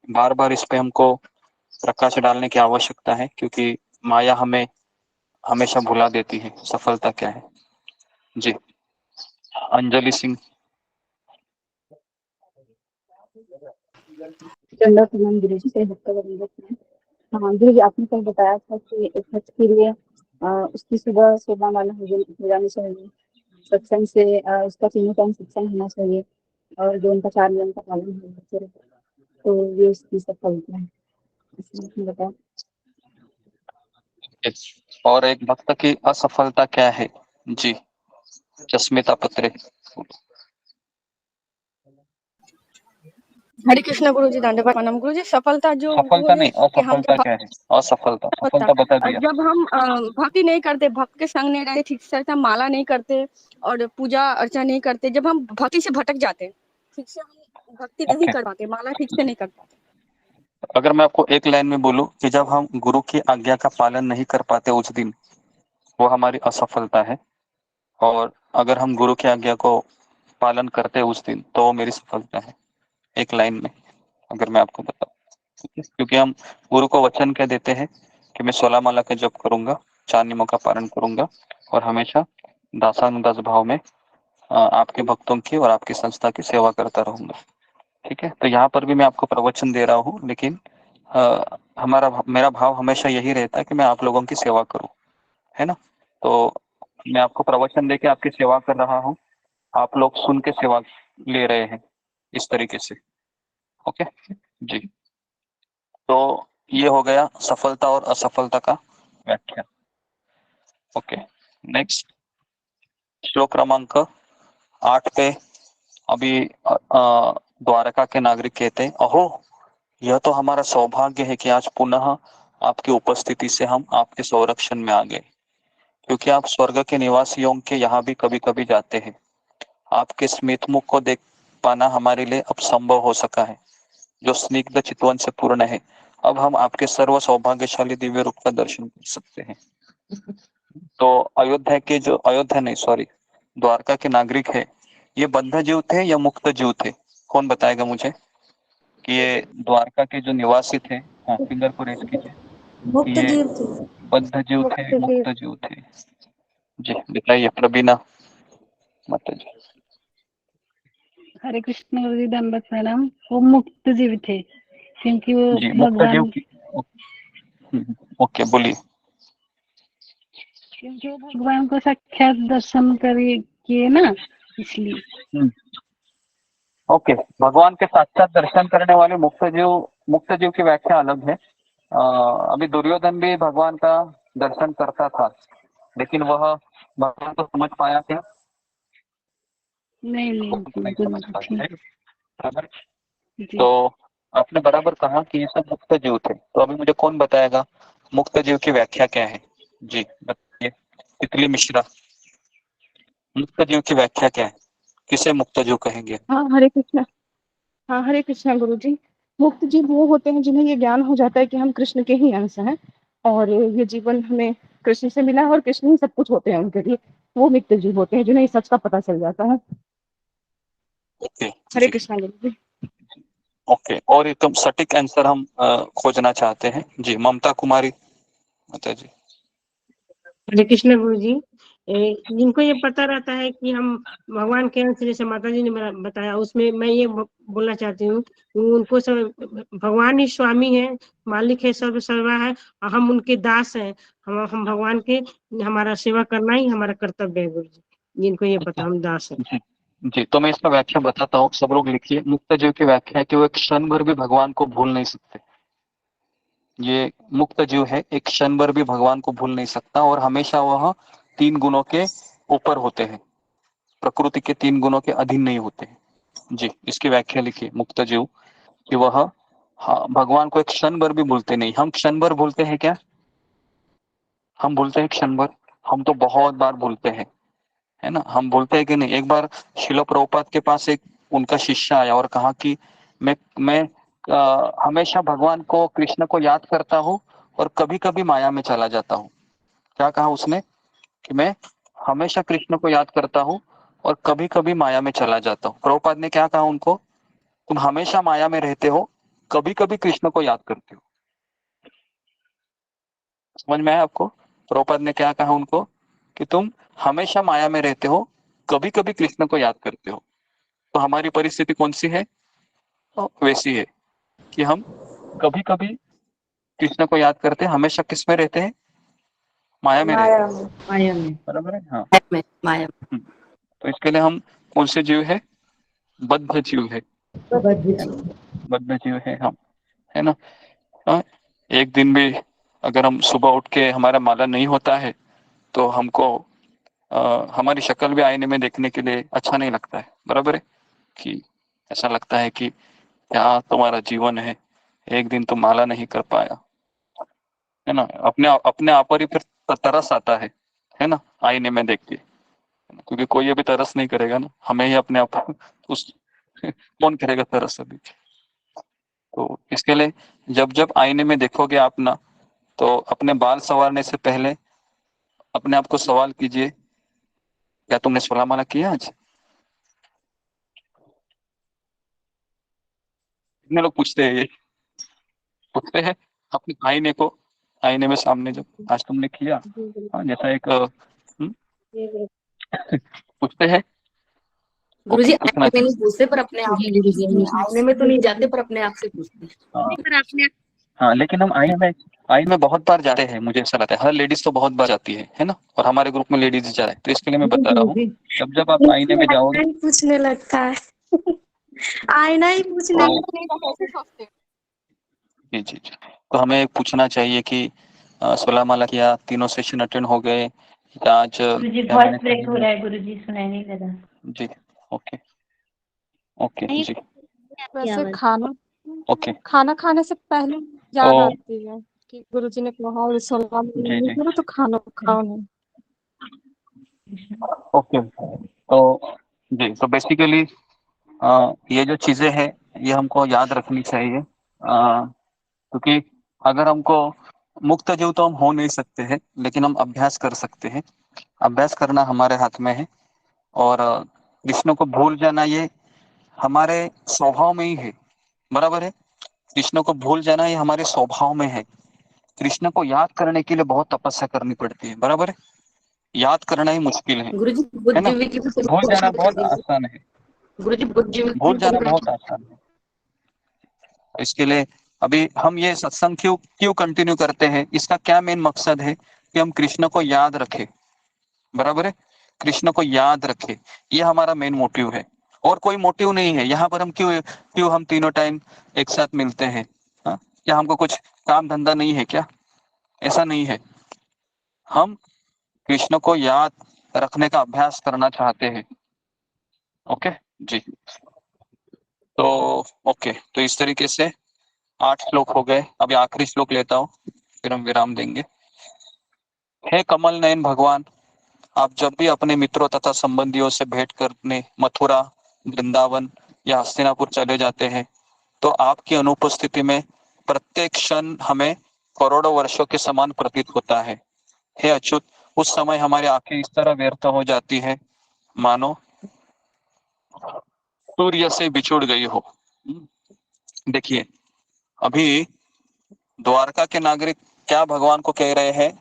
[SPEAKER 7] बार बार इस पे हमको प्रकाश डालने की आवश्यकता है, क्योंकि माया हमें हमेशा भुला देती है सफलता क्या है। जी, अंजलि सिंह।
[SPEAKER 10] चंदा प्रणाम गुरु जी से भक्त वंदक में। हाँ गुरु जी, आपने कल बताया था कि एक भक्त के लिए उसकी सुबह सोना वाला हो जानी चाहिए, सत्संग से उसका तीनों टाइम सत्संग होना चाहिए और जो उनका 4 नियम का पालन होना चाहिए, तो ये उसकी सफलता है, इसलिए आपने बताया।
[SPEAKER 7] और एक भक्त की असफलता क्या है? जी, चश्मिता पत्रे।
[SPEAKER 11] हरे कृष्ण गुरु जी, दंडवत प्रणाम गुरु जी। सफलता जो वो
[SPEAKER 7] सफलता
[SPEAKER 11] है
[SPEAKER 7] नहीं,
[SPEAKER 11] कि हम
[SPEAKER 7] असफलता
[SPEAKER 11] जब
[SPEAKER 7] क्या है? असफलता,
[SPEAKER 11] होता
[SPEAKER 7] सफलता बता दिया।
[SPEAKER 11] जब हम भक्ति नहीं करते, भक्त के संग नहीं रहते, ठीक से हम माला नहीं करते और पूजा अर्चना नहीं करते, जब हम भक्ति से भटक जाते, ठीक से हम भक्ति नहीं
[SPEAKER 7] ओके,
[SPEAKER 11] कर पाते, माला ठीक से नहीं कर पाते।
[SPEAKER 7] अगर मैं आपको एक लाइन में बोलूं कि जब हम गुरु की आज्ञा का पालन नहीं कर पाते उस दिन, वो हमारी असफलता है। और अगर हम गुरु की आज्ञा को पालन करते हैं उस दिन, तो वो मेरी सफलता है। एक लाइन में अगर मैं आपको बताऊं, ठीक है? क्योंकि हम गुरु को वचन क्या देते हैं कि मैं 16 माला का जप करूंगा, 4 नियमों का पालन करूंगा और हमेशा दासानुदास भाव में आपके भक्तों की और आपकी संस्था की सेवा करता रहूंगा। ठीक है, तो यहाँ पर भी मैं आपको प्रवचन दे रहा हूँ, लेकिन मेरा भाव हमेशा यही रहता है कि मैं आप लोगों की सेवा करूं, है ना। तो मैं आपको प्रवचन देके आपकी सेवा कर रहा हूँ, आप लोग सुन के सेवा ले रहे हैं इस तरीके से। ओके जी, तो ये हो गया सफलता और असफलता का व्याख्या। ओके, नेक्स्ट श्लोक क्रमांक 8 पे अभी द्वारका के नागरिक कहते हैं, अहो यह तो हमारा सौभाग्य है कि आज पुनः आपकी उपस्थिति से हम आपके संरक्षण में आ गए, क्योंकि आप स्वर्ग के निवासियों के यहाँ भी कभी कभी जाते हैं। आपके स्मित मुख को देख पाना हमारे लिए अब संभव हो सका है, जो स्निग्ध चितवन से पूर्ण है। अब हम आपके सर्व सौभाग्यशाली दिव्य रूप का दर्शन कर सकते हैं। तो अयोध्या नहीं, सॉरी, द्वारका के नागरिक है, ये बद्ध जीव थे या मुक्त जीव थे? कौन बताएगा मुझे कि ये द्वारका के जो निवासी थे? हाँ, फिंगर को रेज कीजिए कि
[SPEAKER 6] मुक्त
[SPEAKER 7] ये
[SPEAKER 6] जीव थे।
[SPEAKER 7] बद्ध जीव थे,
[SPEAKER 6] मुक्त जीव।
[SPEAKER 7] मुक्त जीव थे? जी बताइए प्रवीणा माता जी।
[SPEAKER 12] हरे कृष्ण गुरु जी, दंडवत प्रणाम। वो मुक्त जीव थे क्योंकि वो
[SPEAKER 7] जी, मुक्त जीव
[SPEAKER 12] भगवान,
[SPEAKER 7] की ओके बोलिए।
[SPEAKER 12] क्योंकि वो भगवान को साक्षात दर्शन करे किए ना, इसलिए।
[SPEAKER 7] ओके, भगवान के साक्षात दर्शन करने वाले मुक्त जीव की व्याख्या अलग है। अभी दुर्योधन भी भगवान का दर्शन करता था, लेकिन वह भगवान को समझ पाया क्या?
[SPEAKER 12] नहीं
[SPEAKER 7] नहीं
[SPEAKER 12] बिल्कुल
[SPEAKER 7] समझ
[SPEAKER 12] नहीं।
[SPEAKER 7] पाया।
[SPEAKER 12] जी।
[SPEAKER 7] तो आपने बराबर कहा कि ये सब मुक्त जीव थे, तो अभी मुझे कौन बताएगा मुक्त जीव की व्याख्या क्या है? जी बताइए, तितली मिश्रा, मुक्त जीव की व्याख्या क्या है? किसे मुक्त जीव कहेंगे?
[SPEAKER 4] हाँ हरे कृष्ण। हाँ हरे कृष्ण गुरु जी। मुक्त जीव वो होते हैं जिन्हें ये ज्ञान हो जाता है कि हम कृष्ण के ही अंश हैं और ये जीवन हमें कृष्ण से मिला है और कृष्ण ही सब कुछ होते हैं उनके लिए। वो मुक्त जीव होते हैं जिन्हें इस सच का पता चल जाता है।
[SPEAKER 7] ओके
[SPEAKER 4] हरे
[SPEAKER 7] जी,
[SPEAKER 4] कृष्ण गुरु जी।
[SPEAKER 7] ओके, और एकदम सटीक आंसर हम खोजना चाहते हैं। जी ममता कुमारी माता जी।
[SPEAKER 13] हरे कृष्ण गुरु जी। जिनको ये पता रहता है कि हम भगवान के अंश, जैसे माता जी ने बताया, उसमें मैं ये बोलना चाहती हूँ कि उनको सब भगवान ही स्वामी है, मालिक है, सर्वा है, और हम उनके दास हैं। हम भगवान के, हमारा सेवा करना ही हमारा कर्तव्य है गुरु जी। जिनको ये पता, हम दास है।
[SPEAKER 7] जी, तो मैं इसका व्याख्या बताता हूँ, सब लोग लिखिए। मुक्त जीव की व्याख्या है कि वो एक क्षण भर भी भगवान को भूल नहीं सकते। ये मुक्त जीव है, एक क्षण भर भी भगवान को भूल नहीं सकता और हमेशा वह 3 गुणों के ऊपर होते हैं, प्रकृति के 3 गुणों के अधीन नहीं होते हैं। जी, इसकी व्याख्या लिखिए मुक्त जीव कि वह भगवान को एक क्षण भर भी भूलते नहीं। हम क्षण भर भूलते हैं क्या? हम भूलते हैं क्षण भर? हम तो बहुत बार भूलते हैं, है ना। हम भूलते हैं कि नहीं? एक बार शिला प्रभुपाद के पास एक उनका शिष्य आया और कहा कि मैं हमेशा भगवान को, कृष्ण को याद करता हूँ और कभी कभी माया में चला जाता हूँ। क्या कहा उसने कि मैं हमेशा कृष्ण को याद करता हूँ और कभी कभी माया में चला जाता हूँ। प्रभुपाद ने क्या कहा उनको, तुम हमेशा माया में रहते हो, कभी कभी कृष्ण को याद करते हो। समझ में आया आपको? प्रभुपाद ने क्या कहा उनको कि तुम हमेशा माया में रहते हो, कभी कभी कृष्ण को याद करते हो। तो हमारी परिस्थिति कौन सी है? वैसी है कि हम कभी कभी कृष्ण को याद करते हैं, हमेशा किस में रहते हैं? माया में रहते हैं।
[SPEAKER 9] माया में,
[SPEAKER 7] बराबर है? हाँ।
[SPEAKER 9] माया
[SPEAKER 7] तो इसके लिए हम कौन से जीव है? बद्ध जीव है, बद्ध जीव है हम, है ना? हाँ? एक दिन भी अगर हम सुबह उठ के हमारा माला नहीं होता है तो हमको हमारी शक्ल भी आईने में देखने के लिए अच्छा नहीं लगता है। बराबर है कि ऐसा लगता है कि क्या तुम्हारा जीवन है, एक दिन तुम माला नहीं कर पाया, है ना? अपने आप पर ही फिर तरस आता है ना, आईने में देख के। क्योंकि कोई अभी तरस नहीं करेगा ना, हमें ही अपने आप उस कौन करेगा तरस अभी? तो इसके लिए जब जब आईने में देखोगे आप ना, तो अपने बाल संवारने से पहले अपने आप को सवाल कीजिए, क्या तुमने 16 माला किया आज? कितने लोग पूछते हैं ये? पूछते हैं अपने आईने को, आईने में सामने जब आज तुमने किया, हाँ, जैसा एक पूछते हैं।
[SPEAKER 9] गुरुजी,
[SPEAKER 7] पूछना
[SPEAKER 9] आईने में नहीं पूछते पर अपने आप से पूछते हैं। आईने में तो नहीं जाते पर अपने आप से पूछते हैं।
[SPEAKER 7] हाँ, लेकिन हम आईने में बहुत बार जाते हैं, मुझे ऐसा लगता है। हर लेडीज तो बहुत बार जाती है ना? और हमारे ग्रुप में लेडीज ही जा रहे हैं, तो इसके लिए मैं बता रहा हूँ, जब जब आप आईने में जाओगे
[SPEAKER 6] पूछने लगता है आईना ही पूछने
[SPEAKER 7] जी जी जी, तो हमें पूछना चाहिए कि 16 माला किया, तीनों सेशन अटेंड हो गए, आज
[SPEAKER 3] गुरुजी
[SPEAKER 7] क्या
[SPEAKER 3] वॉइस
[SPEAKER 7] मैंने
[SPEAKER 3] ब्रेक हो रहा है गुरुजी, सुनाई नहीं दे रहा।
[SPEAKER 7] जी ओके ओके जी
[SPEAKER 6] वैसे खाना
[SPEAKER 7] ओके
[SPEAKER 6] खाना खाने से पहले याद
[SPEAKER 7] तो
[SPEAKER 6] आती है कि गुरुजी ने कहा सलाम
[SPEAKER 7] जी
[SPEAKER 6] नहीं
[SPEAKER 7] जी
[SPEAKER 6] करो तो खाना खाओ नहीं।
[SPEAKER 7] ओके, तो जी, तो बेसिकली ये जो चीजें हैं ये हमको याद रखनी चाहिए, क्योंकि अगर हमको मुक्त जीव तो हम हो नहीं सकते हैं, लेकिन हम अभ्यास कर सकते हैं। अभ्यास करना हमारे हाथ में है, और कृष्ण को भूल जाना ये हमारे स्वभाव में ही है। बराबर है? कृष्ण को भूल जाना ये हमारे स्वभाव में है। कृष्ण को याद करने के लिए बहुत तपस्या करनी पड़ती है। बराबर है? याद करना ही मुश्किल
[SPEAKER 9] गुरुजी,
[SPEAKER 7] है ना?
[SPEAKER 9] बुद्धिजीवी की तो
[SPEAKER 7] भूल जाना
[SPEAKER 9] परिभाषा बता
[SPEAKER 7] बहुत
[SPEAKER 9] दीजिए।
[SPEAKER 7] आसान है,
[SPEAKER 9] गुरुजी, बुद्धिजीवी
[SPEAKER 7] भूल
[SPEAKER 9] की
[SPEAKER 7] जाना बहुत
[SPEAKER 9] परिभाषा।
[SPEAKER 7] आसान है। इसके लिए अभी हम ये सत्संग क्यों क्यों कंटिन्यू करते हैं, इसका क्या मेन मकसद है कि हम कृष्ण को याद रखें। बराबर है? कृष्ण को याद रखें, ये हमारा मेन मोटिव है, और कोई मोटिव नहीं है। यहाँ पर हम क्यों क्यों हम तीनों टाइम एक साथ मिलते हैं? हाँ? क्या हमको कुछ काम धंधा नहीं है क्या? ऐसा नहीं है। हम कृष्ण को याद रखने का अभ्यास करना चाहते हैं। ओके जी, तो ओके, तो इस तरीके से 8 श्लोक हो गए। अभी आखिरी श्लोक लेता हूँ, फिर हम विराम देंगे। हे कमल नयन भगवान, आप जब भी अपने मित्रों तथा संबंधियों से भेंट करने मथुरा, वृंदावन या हस्तिनापुर चले जाते हैं, तो आपकी अनुपस्थिति में प्रत्येक क्षण हमें करोड़ों वर्षों के समान प्रतीत होता है। हे अच्युत, उस समय हमारी आंखें इस तरह व्यर्थ हो जाती है मानो सूर्य से बिछुड़ गई हो। देखिए, अभी द्वारका के नागरिक क्या भगवान को कह रहे हैं?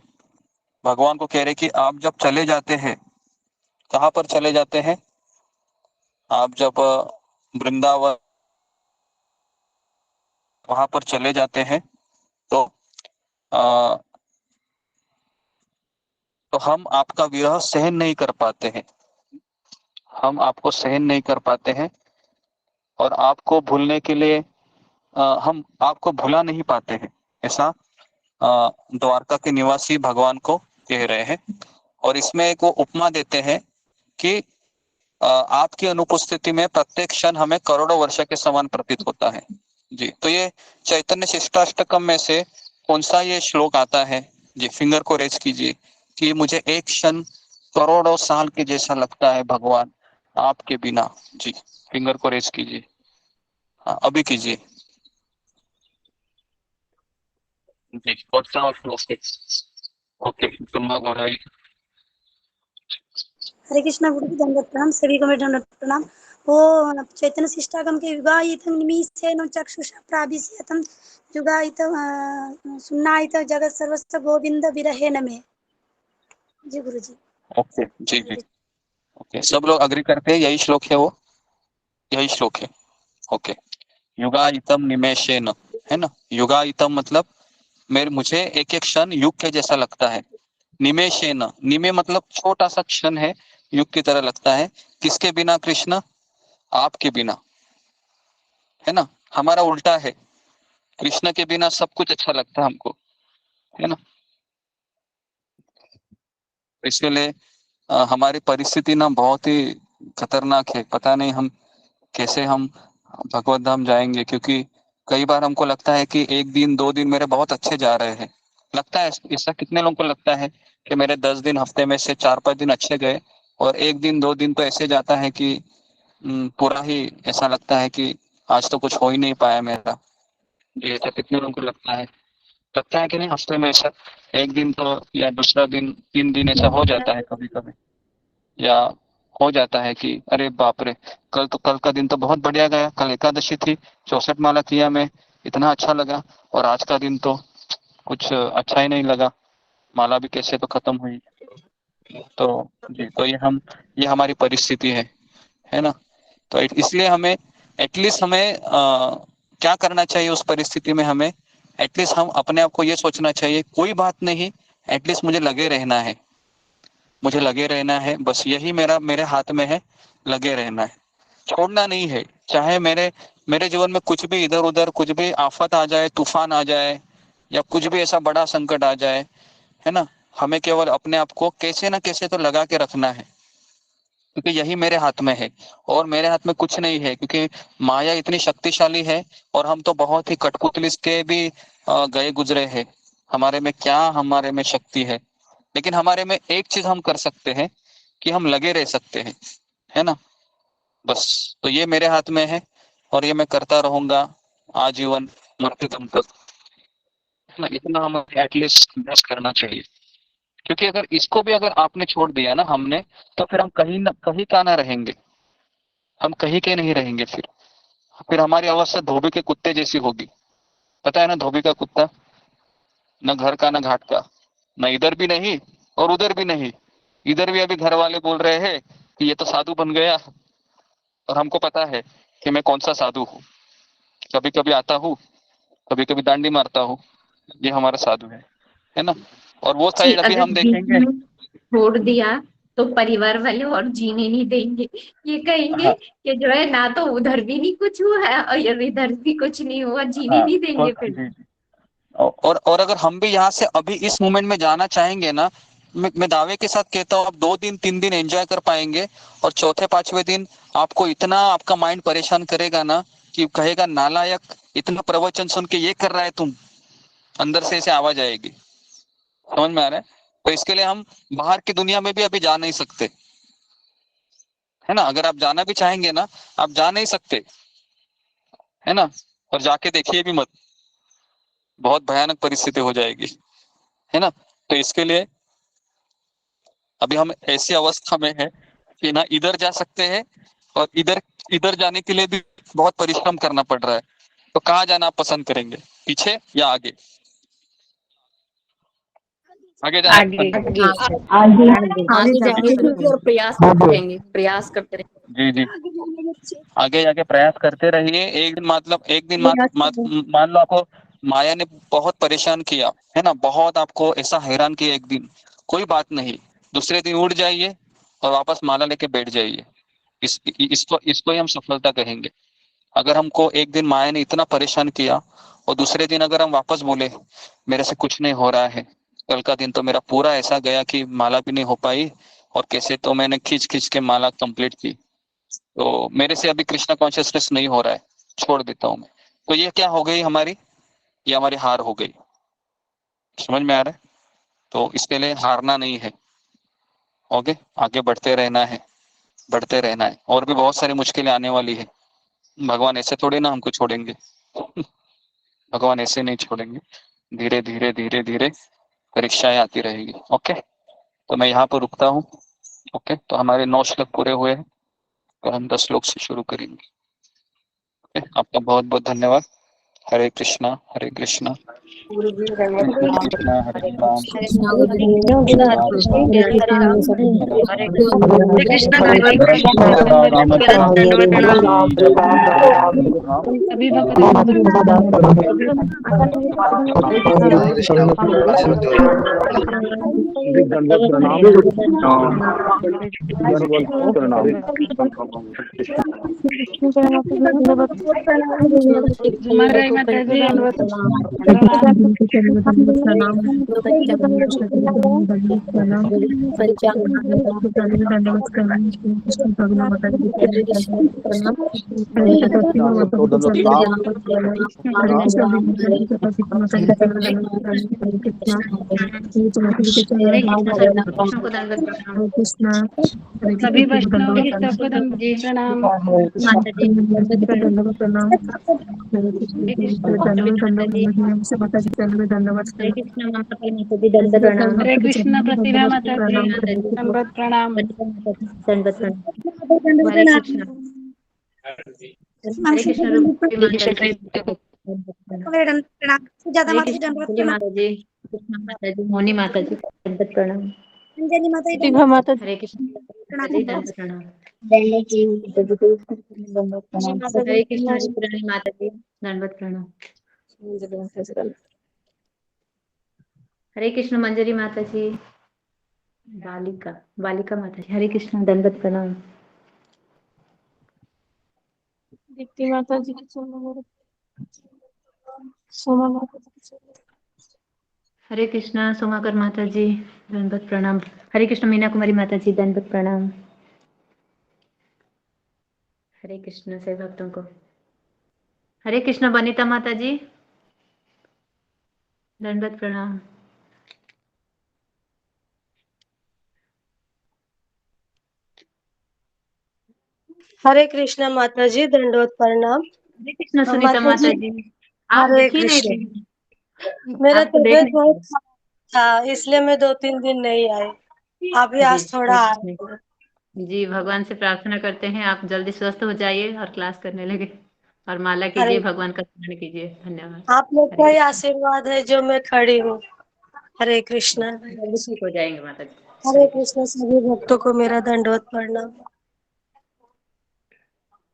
[SPEAKER 7] भगवान को कह रहे कि आप जब चले जाते हैं, कहाँ पर चले जाते हैं? आप जब वृंदावन वहां पर चले जाते हैं, तो हम आपका विरह सहन नहीं कर पाते हैं, हम आपको सहन नहीं कर पाते हैं, और आपको भूलने के लिए हम आपको भुला नहीं पाते हैं। ऐसा द्वारका के निवासी भगवान को कह रहे हैं। और इसमें एक वो उपमा देते हैं कि आपकी अनुपस्थिति में प्रत्येक क्षण हमें करोड़ों वर्ष के समान प्रतीत होता है। जी, तो ये चैतन्य शिष्टाष्टकम में से कौन सा ये श्लोक आता है? जी, फिंगर को रेज कीजिए कि मुझे एक क्षण करोड़ों साल के जैसा लगता है भगवान आपके बिना। जी, फिंगर को रेस कीजिए। हाँ अभी कीजिए जी। ओके
[SPEAKER 8] हरे कृष्णा गुरु जी दंडवत प्रणाम, सभी को मेरे दंडवत प्रणाम। वो चैतन्य शिष्टागम के युगायितम निमीशेन चक्षुषा प्राविशयतम युगायित सुन्नायित जगत सर्वस्व गोविंद विरहे नमे। जी गुरु जी।
[SPEAKER 7] ओके जी जी ओके, सब लोग अग्री करते हैं यही श्लोक है, वो यही श्लोक है। ओके, युगायितम निमेशेन, है ना। युगायितम मतलब मुझे एक एक क्षण युग के जैसा लगता है। निमेशेन, निमे मतलब छोटा सा क्षण है, युग की तरह लगता है। किसके बिना कृष्ण? आपके बिना, है ना। हमारा उल्टा है, कृष्ण के बिना सब कुछ अच्छा लगता है हमको, है ना। इसके लिए हमारी परिस्थिति ना बहुत ही खतरनाक है। पता नहीं हम कैसे हम भगवत धाम जाएंगे, क्योंकि कई बार हमको लगता है कि एक दिन 2 दिन मेरे बहुत अच्छे जा रहे हैं। लगता है ऐसा, कितने लोगों को लगता है कि मेरे 10 दिन हफ्ते में से 4-5 दिन अच्छे गए, और 1 दिन 2 दिन तो ऐसे जाता है कि पूरा ही ऐसा लगता है कि आज तो कुछ हो ही नहीं पाया मेरा। ये ऐसा कितने लोगों को लगता है कि नहीं। हफ्ते में ऐसा एक दिन तो, या दूसरा दिन, 3 दिन ऐसा हो जाता है कभी कभी, या हो जाता है कि अरे बाप रे, कल का दिन तो बहुत बढ़िया गया, कल एकादशी थी, 64 माला किया मैं, इतना अच्छा लगा, और आज का दिन तो कुछ अच्छा ही नहीं लगा, माला भी कैसे तो खत्म हुई। तो जी, तो ये हमारी परिस्थिति है ना। तो इसलिए हमें एटलीस्ट हमें क्या करना चाहिए उस परिस्थिति में? हमें एटलीस्ट हम अपने आप को ये सोचना चाहिए, कोई बात नहीं, एटलीस्ट मुझे लगे रहना है, बस यही मेरे हाथ में है, लगे रहना है, छोड़ना नहीं है। चाहे मेरे जीवन में कुछ भी इधर उधर, कुछ भी आफत आ जाए, तूफान आ जाए, या कुछ भी ऐसा बड़ा संकट आ जाए, है ना, हमें केवल अपने आप को कैसे ना कैसे तो लगा के रखना है, क्योंकि यही मेरे हाथ में है, और मेरे हाथ में कुछ नहीं है, क्योंकि माया इतनी शक्तिशाली है, और हम तो बहुत ही कठपुतली के भी गए गुजरे हैं। हमारे में शक्ति है, लेकिन हमारे में एक चीज हम कर सकते हैं कि हम लगे रह सकते हैं, है ना। बस, तो ये मेरे हाथ में है, और ये मैं करता रहूंगा आजीवन, मरते दम तक, है ना। इतना हमें एटलीस्ट बेस्ट करना चाहिए, क्योंकि अगर इसको भी अगर आपने छोड़ दिया ना, हमने, तो फिर हम कहीं का ना रहेंगे, हम कहीं के नहीं रहेंगे। फिर हमारी अवस्था धोबी के कुत्ते जैसी होगी। पता है ना, धोबी का कुत्ता, न घर का न घाट का, न इधर भी नहीं और उधर भी नहीं। इधर भी अभी घर वाले बोल रहे हैं कि ये तो साधु बन गया, और हमको पता है कि मैं कौन सा साधु हूँ। कभी कभी आता हूँ, कभी कभी दांडी मारता हूँ, ये हमारा साधु है ना। और वो
[SPEAKER 14] जी,
[SPEAKER 7] साइड अभी
[SPEAKER 14] अगर
[SPEAKER 7] हम
[SPEAKER 14] बीच
[SPEAKER 7] देखेंगे।
[SPEAKER 14] में छोड़ दिया तो परिवार वाले और जीने नहीं देंगे। ये कहेंगे
[SPEAKER 7] हाँ
[SPEAKER 14] कि जो है ना तो उधर भी नहीं कुछ हुआ है और इधर भी कुछ नहीं हुआ, जीने
[SPEAKER 7] हाँ,
[SPEAKER 14] नहीं देंगे फिर।
[SPEAKER 7] जी जी। और अगर हम भी यहाँ से अभी इस मोमेंट में जाना चाहेंगे ना, मैं दावे के साथ कहता हूँ, आप 2 दिन 3 दिन एंजॉय कर पाएंगे, और चौथे 5वें दिन आपको इतना आपका माइंड परेशान करेगा ना, कि कहेगा नालायक, इतना प्रवचन सुन के ये कर रहा है तुम, अंदर से ऐसे आवाज आएगी। समझ में आ रहा है? तो इसके लिए हम बाहर की दुनिया में भी अभी जा नहीं सकते, है ना। अगर आप जाना भी चाहेंगे ना, आप जा नहीं सकते, है ना। और जाके देखिए भी मत, बहुत भयानक परिस्थिति हो जाएगी, है ना। तो इसके लिए अभी हम ऐसी अवस्था में है कि ना इधर जा सकते हैं, और इधर इधर जाने के लिए भी बहुत परिश्रम करना पड़ रहा है। तो कहाँ जाना आप पसंद करेंगे, पीछे या आगे? आगे जाना
[SPEAKER 9] आगे
[SPEAKER 7] पसंद
[SPEAKER 9] आगे
[SPEAKER 7] करेंगे।
[SPEAKER 6] आगे
[SPEAKER 9] आगे जाएंगे गुरुजी, और प्रयास करते रहेंगे, प्रयास करते रहेंगे।
[SPEAKER 7] जी जी, आगे जाके प्रयास करते रहिए। एक दिन मतलब एक दिन मान लो आपको माया ने बहुत परेशान किया, है ना, बहुत आपको ऐसा हैरान किया एक दिन, कोई बात नहीं, दूसरे दिन उड़ जाइए और वापस माला लेके बैठ जाइए। इसको ही हम सफलता कहेंगे। अगर हमको एक दिन माया ने इतना परेशान किया, और दूसरे दिन अगर हम वापस बोले मेरे से कुछ नहीं हो रहा है, कल का दिन तो मेरा पूरा ऐसा गया कि माला भी नहीं हो पाई, और कैसे तो मैंने खींच खींच के माला कंप्लीट की, तो मेरे से अभी कृष्णा कॉन्शियसनेस नहीं हो रहा है, छोड़ देता हूँ मैं। तो ये क्या हो गई हमारी, ये हमारी हार हो गई। समझ में आ रहा है? तो इसके लिए हारना नहीं है, ओके, आगे बढ़ते रहना है, बढ़ते रहना है। और भी बहुत सारी मुश्किलें आने वाली है। भगवान ऐसे थोड़े ना हमको छोड़ेंगे। भगवान ऐसे नहीं छोड़ेंगे। धीरे धीरे धीरे धीरे परीक्षाएं आती रहेगी। ओके, तो मैं यहाँ पर रुकता हूँ। ओके, तो हमारे 9 श्लोक पूरे हुए हैं, तो हम 10 श्लोक से शुरू करेंगे। ओके, आपका बहुत बहुत धन्यवाद। हरे कृष्णा हरे कृष्णा
[SPEAKER 6] गुरु जी
[SPEAKER 7] कृष्णा हरे राम
[SPEAKER 6] हरे
[SPEAKER 7] राम
[SPEAKER 6] कृष्ण
[SPEAKER 7] हरे
[SPEAKER 6] हरे कृष्ण
[SPEAKER 7] हरे
[SPEAKER 6] हरे कृष्ण
[SPEAKER 7] हरे कृष्ण
[SPEAKER 12] सभी भक्तों को
[SPEAKER 2] दंडवत प्रणाम दंडवत प्रणाम।
[SPEAKER 12] जय माता जी। सभी वैष्णव भक्तों को प्रणाम।
[SPEAKER 9] माता जी
[SPEAKER 6] प्रणाम।
[SPEAKER 9] हरे कृष्ण माता जी हरे कृष्ण माता जी दंड प्रणाम।
[SPEAKER 12] हरे कृष्ण प्रतिभा माता जी
[SPEAKER 9] माता जी
[SPEAKER 12] दंडवत प्रणाम।
[SPEAKER 9] दंड प्रणाम। हरे
[SPEAKER 8] प्रणाम।
[SPEAKER 9] कृष्ण हरे कृष्ण रूपी माता जी
[SPEAKER 8] प्रणाम सुजाता
[SPEAKER 9] हरे
[SPEAKER 8] माता जी
[SPEAKER 9] कृष्ण
[SPEAKER 8] दंडवत
[SPEAKER 9] अंजलि
[SPEAKER 8] प्रणाम।
[SPEAKER 9] माता जी कृष्णा माता जी मोनी माता जी दंड प्रणाम।
[SPEAKER 8] अंजलि माता जी
[SPEAKER 6] प्रतिभा माता
[SPEAKER 9] हरे कृष्ण माता
[SPEAKER 8] प्रणाम।
[SPEAKER 9] जी दंड प्रणाम।
[SPEAKER 6] माता
[SPEAKER 9] हरे कृष्ण रूपी माता जी दंडवत प्रणाम। हरे कृष्ण मंजरी माता जी बालिका बालिका माता जी हरे कृष्ण दंडवत प्रणाम।
[SPEAKER 6] दीप्ति माता जी सोमा माता जी
[SPEAKER 9] हरे कृष्ण सोमाकर माता जी दंडवत प्रणाम। हरे कृष्ण मीना कुमारी माता जी दंडवत प्रणाम। हरे कृष्ण से भक्तों को हरे कृष्ण बनीता माता जी दंडवत प्रणाम।
[SPEAKER 6] हरे कृष्णा माता जी दंडवत प्रणाम।
[SPEAKER 9] हरे कृष्ण सुनीता माता जी आप
[SPEAKER 6] हरे
[SPEAKER 9] दिख ही नहीं
[SPEAKER 6] कृष्ण।
[SPEAKER 9] रहे।
[SPEAKER 6] मेरा
[SPEAKER 9] आपको देख
[SPEAKER 6] तबीयत
[SPEAKER 9] नहीं
[SPEAKER 6] बहुत
[SPEAKER 9] रहे।
[SPEAKER 6] खराब था, इसलिए मैं 2-3 दिन नहीं आई। अभी
[SPEAKER 9] जी
[SPEAKER 6] आज थोड़ा आ रही हूँ।
[SPEAKER 9] जी भगवान से प्रार्थना करते हैं आप जल्दी स्वस्थ हो जाइए और क्लास करने लगे और माला
[SPEAKER 6] हरे
[SPEAKER 9] कीजिए भगवान का स्मरण कीजिए। धन्यवाद।
[SPEAKER 6] आप लोग का
[SPEAKER 9] हरे
[SPEAKER 6] ही आशीर्वाद है जो मैं खड़ी हूँ। हरे कृष्णा।
[SPEAKER 9] जल्दी ठीक हो जाएंगे माता जी।
[SPEAKER 6] हरे कृष्ण। सभी भक्तों को मेरा दंडवत प्रणाम।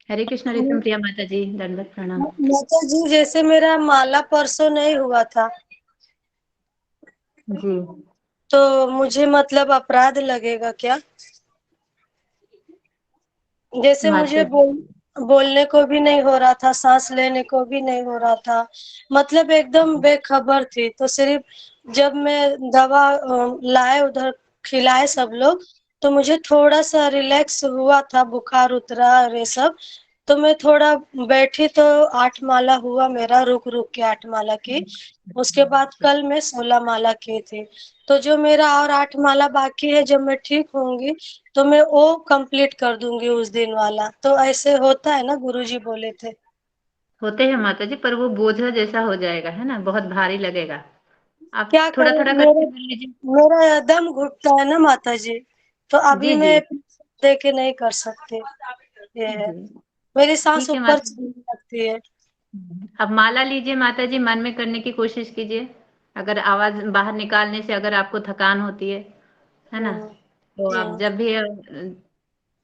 [SPEAKER 9] हरे कृष्ण रितम प्रिया माता जी दंडवत प्रणाम।
[SPEAKER 6] माता जी जैसे मेरा माला परसों नहीं हुआ था
[SPEAKER 9] जी
[SPEAKER 6] तो मुझे मतलब अपराध लगेगा क्या? जैसे
[SPEAKER 9] माता
[SPEAKER 6] मुझे
[SPEAKER 9] जी
[SPEAKER 6] बोलने को भी नहीं हो रहा था, सांस लेने को भी नहीं हो रहा था, मतलब एकदम बेखबर थी। तो सिर्फ जब मैं दवा लाए उधर खिलाए सब लोग, तो मुझे थोड़ा सा रिलैक्स हुआ था, बुखार उतरा और ये सब। तो मैं थोड़ा बैठी तो 8 माला हुआ मेरा, रुक रुक के 8 माला की। उसके बाद कल मैं 16 माला की थी। तो जो मेरा और 8 माला बाकी है, जब मैं ठीक होंगी तो मैं वो कंप्लीट कर दूंगी उस दिन वाला। तो ऐसे होता है ना, गुरुजी बोले थे।
[SPEAKER 9] होते हैं माता जी पर वो बोझा जैसा हो जाएगा है ना बहुत भारी लगेगा। आप
[SPEAKER 6] क्या
[SPEAKER 9] थोड़ा
[SPEAKER 6] करें,
[SPEAKER 9] थोड़ा
[SPEAKER 6] मेरा
[SPEAKER 9] करके कर लीजिए।
[SPEAKER 6] मेरा दम घुटता है ना माता जी, तो अभी
[SPEAKER 9] जी जी
[SPEAKER 6] मैं दे के नहीं कर सकते। ये है,
[SPEAKER 9] जी
[SPEAKER 6] मेरी सांस
[SPEAKER 9] ठीक है
[SPEAKER 6] ऊपर
[SPEAKER 9] माता जी।
[SPEAKER 6] चलने लगती है।
[SPEAKER 9] अब माला लीजिए माता जी मन में करने की कोशिश कीजिए। अगर आवाज बाहर निकालने से अगर आपको थकान होती है ना
[SPEAKER 6] हम्म,
[SPEAKER 9] तो आप
[SPEAKER 6] हम्म,
[SPEAKER 9] जब भी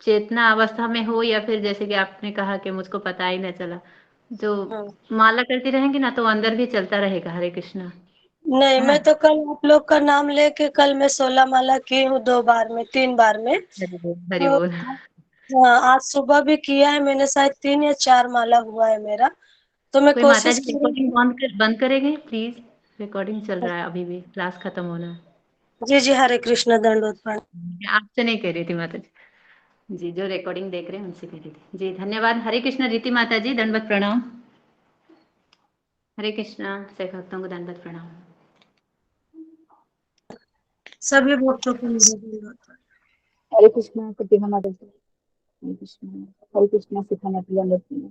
[SPEAKER 9] चेतना अवस्था में हो या फिर जैसे कि आपने कहा कि मुझको पता ही न चला जो
[SPEAKER 6] हम्म।
[SPEAKER 9] माला करती रहेंगी ना तो अंदर भी चलता रहेगा। हरे कृष्णा
[SPEAKER 6] नहीं,
[SPEAKER 9] है ना।
[SPEAKER 6] मैं तो कल आप लोग का नाम लेके कल मैं 16 माला की हूँ, 2 बार में 3 बार में।
[SPEAKER 9] हरि बोल हरि
[SPEAKER 6] तो
[SPEAKER 9] बोल।
[SPEAKER 6] हाँ, आज सुबह भी किया है मैंने, शायद 3 या 4 माला हुआ है मेरा। तो मैं
[SPEAKER 9] कोई माता
[SPEAKER 6] कोशिश
[SPEAKER 9] जी रिकॉर्डिंग
[SPEAKER 6] करूंगी।
[SPEAKER 9] बंद करेंगे प्लीज। रिकॉर्डिंग चल रहा है अभी भी क्लास खत्म होना है।
[SPEAKER 6] जी जी, हरे कृष्ण दंडवत प्रणाम।
[SPEAKER 9] मैं आपसे नहीं कह रही थी माता जी। जी जो रिकॉर्डिंग देख रहे हैं उनसे कह रही थी। जी धन्यवाद। हरे कृष्ण रीति माता जी दंडवत प्रणाम। हरे कृष्णा से भक्तों को दंडवत प्रणाम।
[SPEAKER 6] सभी भक्तों को मेरा दंडवत।
[SPEAKER 10] हरे कृष्णा प्रतिभा माता जी। हरे कृष्णा सिखाना प्रिया।